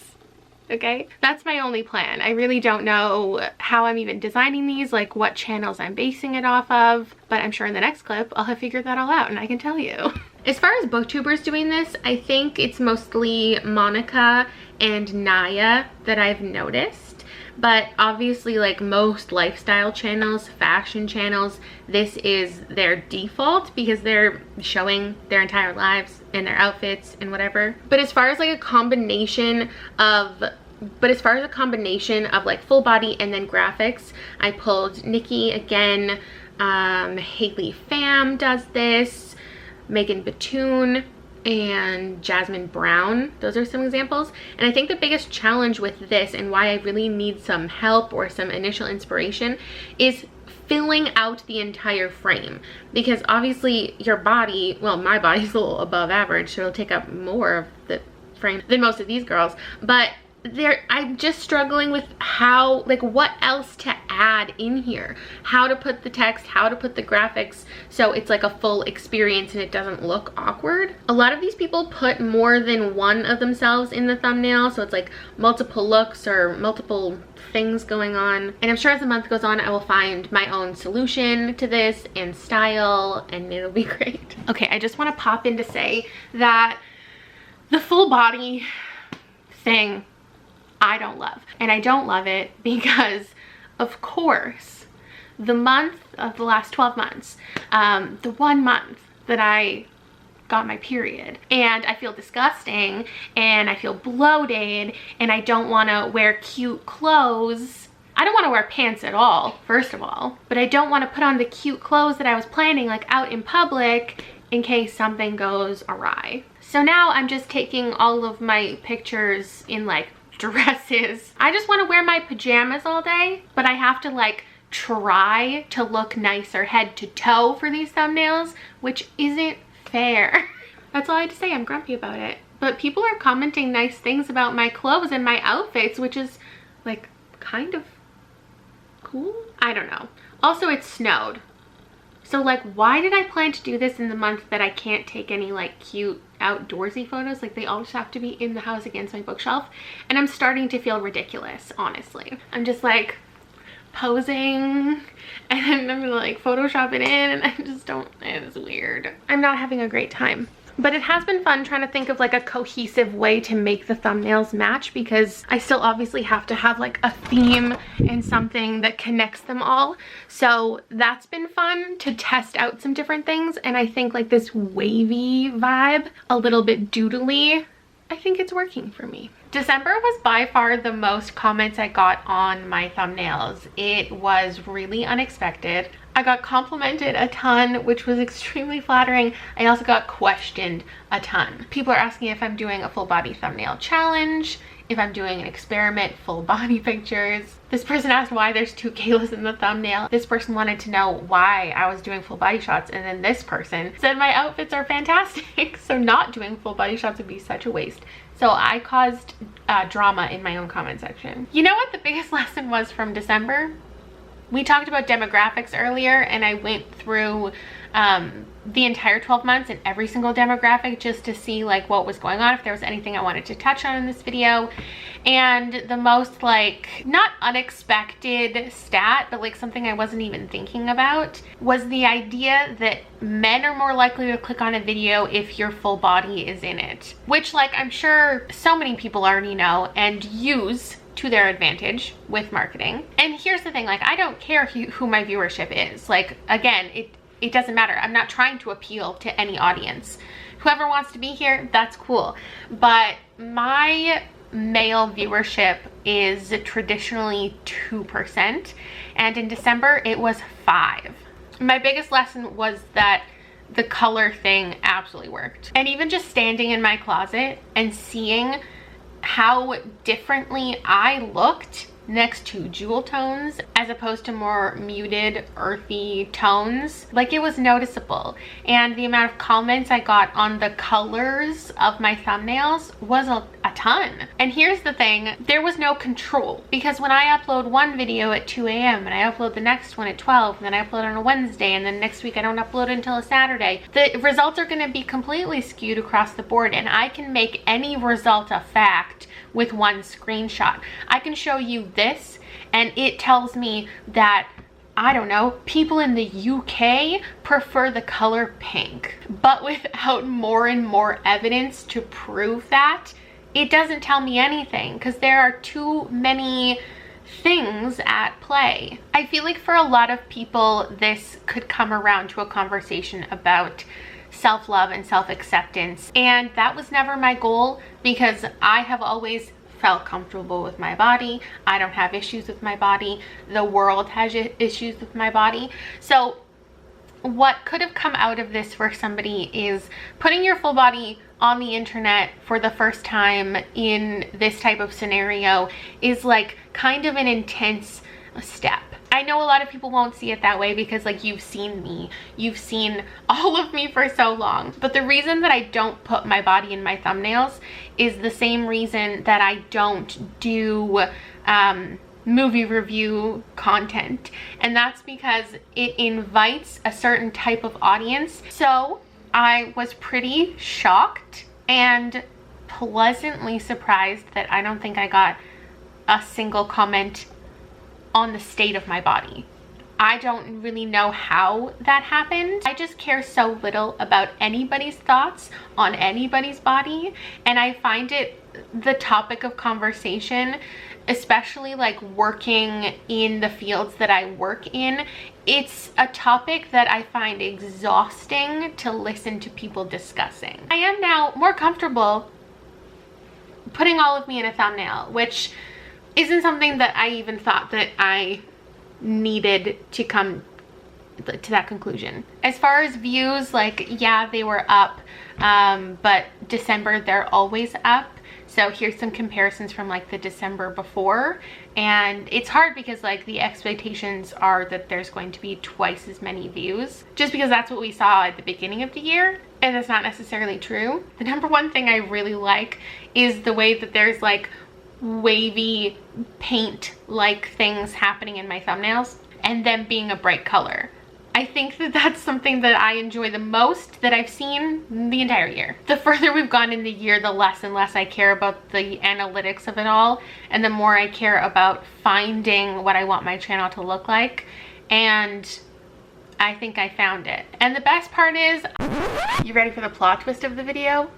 Okay, that's my only plan. I really don't know how I'm even designing these, like what channels I'm basing it off of, but I'm sure in the next clip I'll have figured that all out and I can tell you. As far as Booktubers doing this, I think it's mostly Monica and Naya that I've noticed, but obviously like most lifestyle channels, fashion channels, this is their default because they're showing their entire lives and their outfits and whatever. But as far as like a combination of like full body and then graphics, I pulled Nikki again, Haley Pham does this, Megan Batoon, and Jasmine Brown. Those are some examples. And I think the biggest challenge with this and why I really need some help or some initial inspiration is filling out the entire frame, because obviously your body, well, my body's a little above average, so it'll take up more of the frame than most of these girls, but I'm just struggling with how, like, what else to add in here, how to put the text, how to put the graphics so it's like a full experience and it doesn't look awkward. A lot of these people put more than one of themselves in the thumbnail, so it's like multiple looks or multiple things going on. And I'm sure as the month goes on I will find my own solution to this and style, and it'll be great. Okay, I just want to pop in to say that the full body thing I don't love. And I don't love it because, of course, the month of the last 12 months, the 1 month that I got my period, and I feel disgusting and I feel bloated and I don't want to wear cute clothes. I don't want to wear pants at all, first of all, but I don't want to put on the cute clothes that I was planning like out in public in case something goes awry. So now I'm just taking all of my pictures in like dresses. I just want to wear my pajamas all day, but I have to like try to look nicer head to toe for these thumbnails, which isn't fair. That's all I had to say. I'm grumpy about it. But people are commenting nice things about my clothes and my outfits, which is like kind of cool. I don't know. Also, it snowed. So like, why did I plan to do this in the month that I can't take any like cute outdoorsy photos? Like, they all just have to be in the house against my bookshelf, and I'm starting to feel ridiculous, honestly. I'm just like posing and then I'm gonna like Photoshop it in, and I just don't, it's weird. I'm not having a great time. But it has been fun trying to think of like a cohesive way to make the thumbnails match, because I still obviously have to have like a theme and something that connects them all. So that's been fun to test out some different things. And I think like this wavy vibe, a little bit doodly, I think it's working for me. December was by far the most comments I got on my thumbnails. It was really unexpected. I got complimented a ton, which was extremely flattering. I also got questioned a ton. People are asking if I'm doing a full body thumbnail challenge, if I'm doing an experiment, full body pictures. This person asked why there's 2 Kaylas in the thumbnail. This person wanted to know why I was doing full body shots, and then this person said my outfits are fantastic, so not doing full body shots would be such a waste. So I caused drama in my own comment section. You know what the biggest lesson was from December? We talked about demographics earlier, and I went through the entire 12 months and every single demographic just to see like what was going on, if there was anything I wanted to touch on in this video. And the most like, not unexpected stat, but like something I wasn't even thinking about, was the idea that men are more likely to click on a video if your full body is in it. Which, like, I'm sure so many people already know and use to their advantage with marketing. And here's the thing, like, I don't care who my viewership is. Like, again, it doesn't matter. I'm not trying to appeal to any audience. Whoever wants to be here, that's cool. But my male viewership is traditionally 2%, and in December it was 5%. My biggest lesson was that the color thing absolutely worked. And even just standing in my closet and seeing how differently I looked next to jewel tones as opposed to more muted, earthy tones, like, it was noticeable. And the amount of comments I got on the colors of my thumbnails was a ton. And here's the thing, there was no control, because when I upload one video at 2 a.m. and I upload the next one at 12, and then I upload on a Wednesday, and then next week I don't upload until a Saturday, the results are going to be completely skewed across the board, and I can make any result a fact with one screenshot. I can show you this and it tells me that, I don't know, people in the UK prefer the color pink, but without more and more evidence to prove that, it doesn't tell me anything, because there are too many things at play. I feel like for a lot of people this could come around to a conversation about self-love and self-acceptance, and that was never my goal, because I have always felt comfortable with my body. I don't have issues with my body. The world has issues with my body. So what could have come out of this for somebody is putting your full body on the internet for the first time in this type of scenario is like kind of an intense step. I know a lot of people won't see it that way because, like, you've seen me, you've seen all of me for so long. But the reason that I don't put my body in my thumbnails is the same reason that I don't do movie review content, and that's because it invites a certain type of audience. So I was pretty shocked and pleasantly surprised that I don't think I got a single comment on the state of my body. I don't really know how that happened. I just care so little about anybody's thoughts on anybody's body, and I find it the topic of conversation, especially like working in the fields that I work in. It's a topic that I find exhausting to listen to people discussing. I am now more comfortable putting all of me in a thumbnail, which isn't something that I even thought that I needed to come to that conclusion. As far as views, like, yeah, they were up, but December, they're always up. So here's some comparisons from like the December before, and it's hard because like the expectations are that there's going to be twice as many views, just because that's what we saw at the beginning of the year, and that's not necessarily true. The number one thing I really like is the way that there's like wavy paint like things happening in my thumbnails and them being a bright color. I think that that's something that I enjoy the most that I've seen the entire year. The further we've gone in the year, the less and less I care about the analytics of it all, and the more I care about finding what I want my channel to look like, and I think I found it. And the best part is, you ready for the plot twist of the video?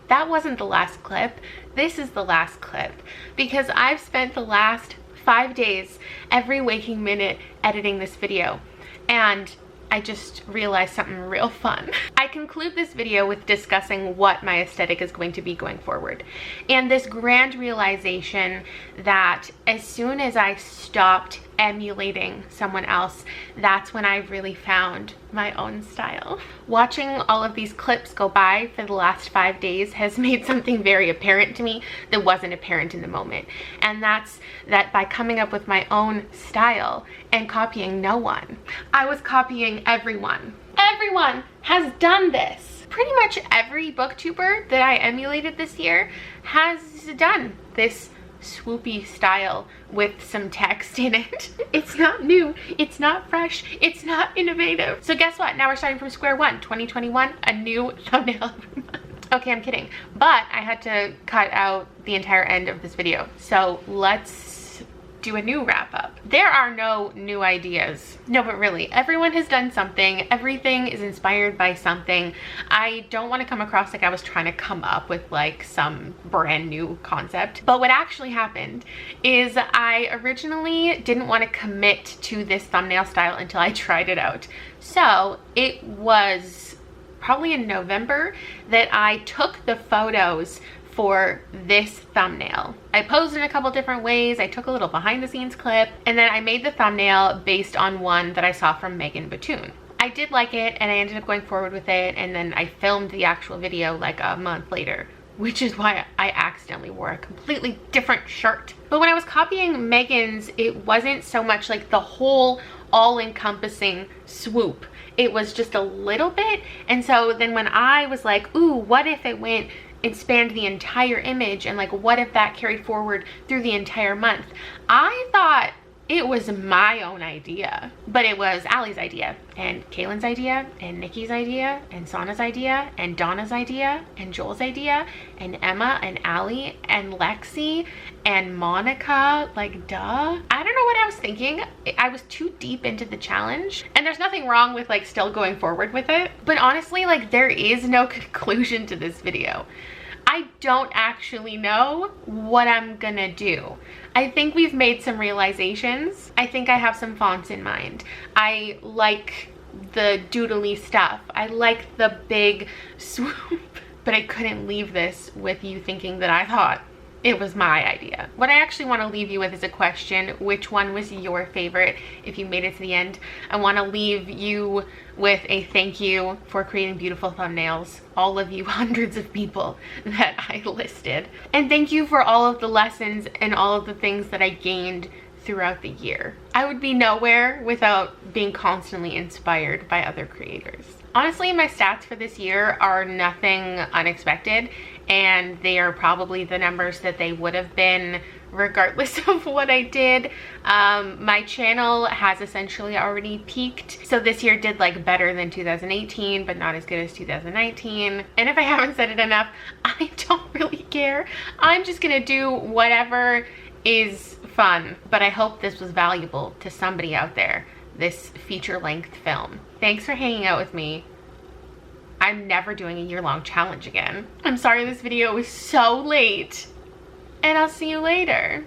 That wasn't the last clip. This is the last clip, because I've spent the last 5 days every waking minute editing this video, and I just realized something real fun. I conclude this video with discussing what my aesthetic is going to be going forward, and this grand realization that as soon as I stopped emulating someone else, that's when I really found my own style. Watching all of these clips go by for the last 5 days has made something very apparent to me that wasn't apparent in the moment, and that's that by coming up with my own style and copying no one, I was copying everyone. Everyone has done this. Pretty much every booktuber that I emulated this year has done this swoopy style with some text in it. It's not new, it's not fresh, it's not innovative. So guess what? Now we're starting from square one. 2021, a new thumbnail every month. Okay, I'm kidding, but I had to cut out the entire end of this video, so let's do a new wrap up. There are no new ideas. No, but really, everyone has done something. Everything is inspired by something. I don't want to come across like I was trying to come up with like some brand new concept. But what actually happened is I originally didn't want to commit to this thumbnail style until I tried it out. So it was probably in November that I took the photos for this thumbnail. I posed in a couple different ways. I took a little behind the scenes clip, and then I made the thumbnail based on one that I saw from Megan Batoon. I did like it, and I ended up going forward with it, and then I filmed the actual video like a month later, which is why I accidentally wore a completely different shirt. But when I was copying Megan's, it wasn't so much like the whole all-encompassing swoop. It was just a little bit. And so then when I was like, ooh, what if it went and spanned the entire image, and like what if that carried forward through the entire month, I thought it was my own idea, but it was Allie's idea, and Kaylin's idea, and Nikki's idea, and Sana's idea, and Donna's idea, and Joel's idea, and Emma, and Allie, and Lexi, and Monica. Like, duh. I don't know what I was thinking. I was too deep into the challenge, and there's nothing wrong with like still going forward with it, but honestly, like, there is no conclusion to this video. I don't actually know what I'm gonna do. I think we've made some realizations. I think I have some fonts in mind. I like the doodly stuff. I like the big swoop, but I couldn't leave this with you thinking that I thought it was my idea. What I actually want to leave you with is a question. Which one was your favorite? If you made it to the end, I want to leave you with a thank you for creating beautiful thumbnails. All of you hundreds of people that I listed. And thank you for all of the lessons and all of the things that I gained throughout the year. I would be nowhere without being constantly inspired by other creators. Honestly, my stats for this year are nothing unexpected, and they are probably the numbers that they would have been regardless of what I did. My channel has essentially already peaked. So this year did like better than 2018, but not as good as 2019. And if I haven't said it enough, I don't really care. I'm just gonna do whatever is fun. But I hope this was valuable to somebody out there, this feature-length film. Thanks for hanging out with me. I'm never doing a year-long challenge again. I'm sorry this video was so late, and I'll see you later.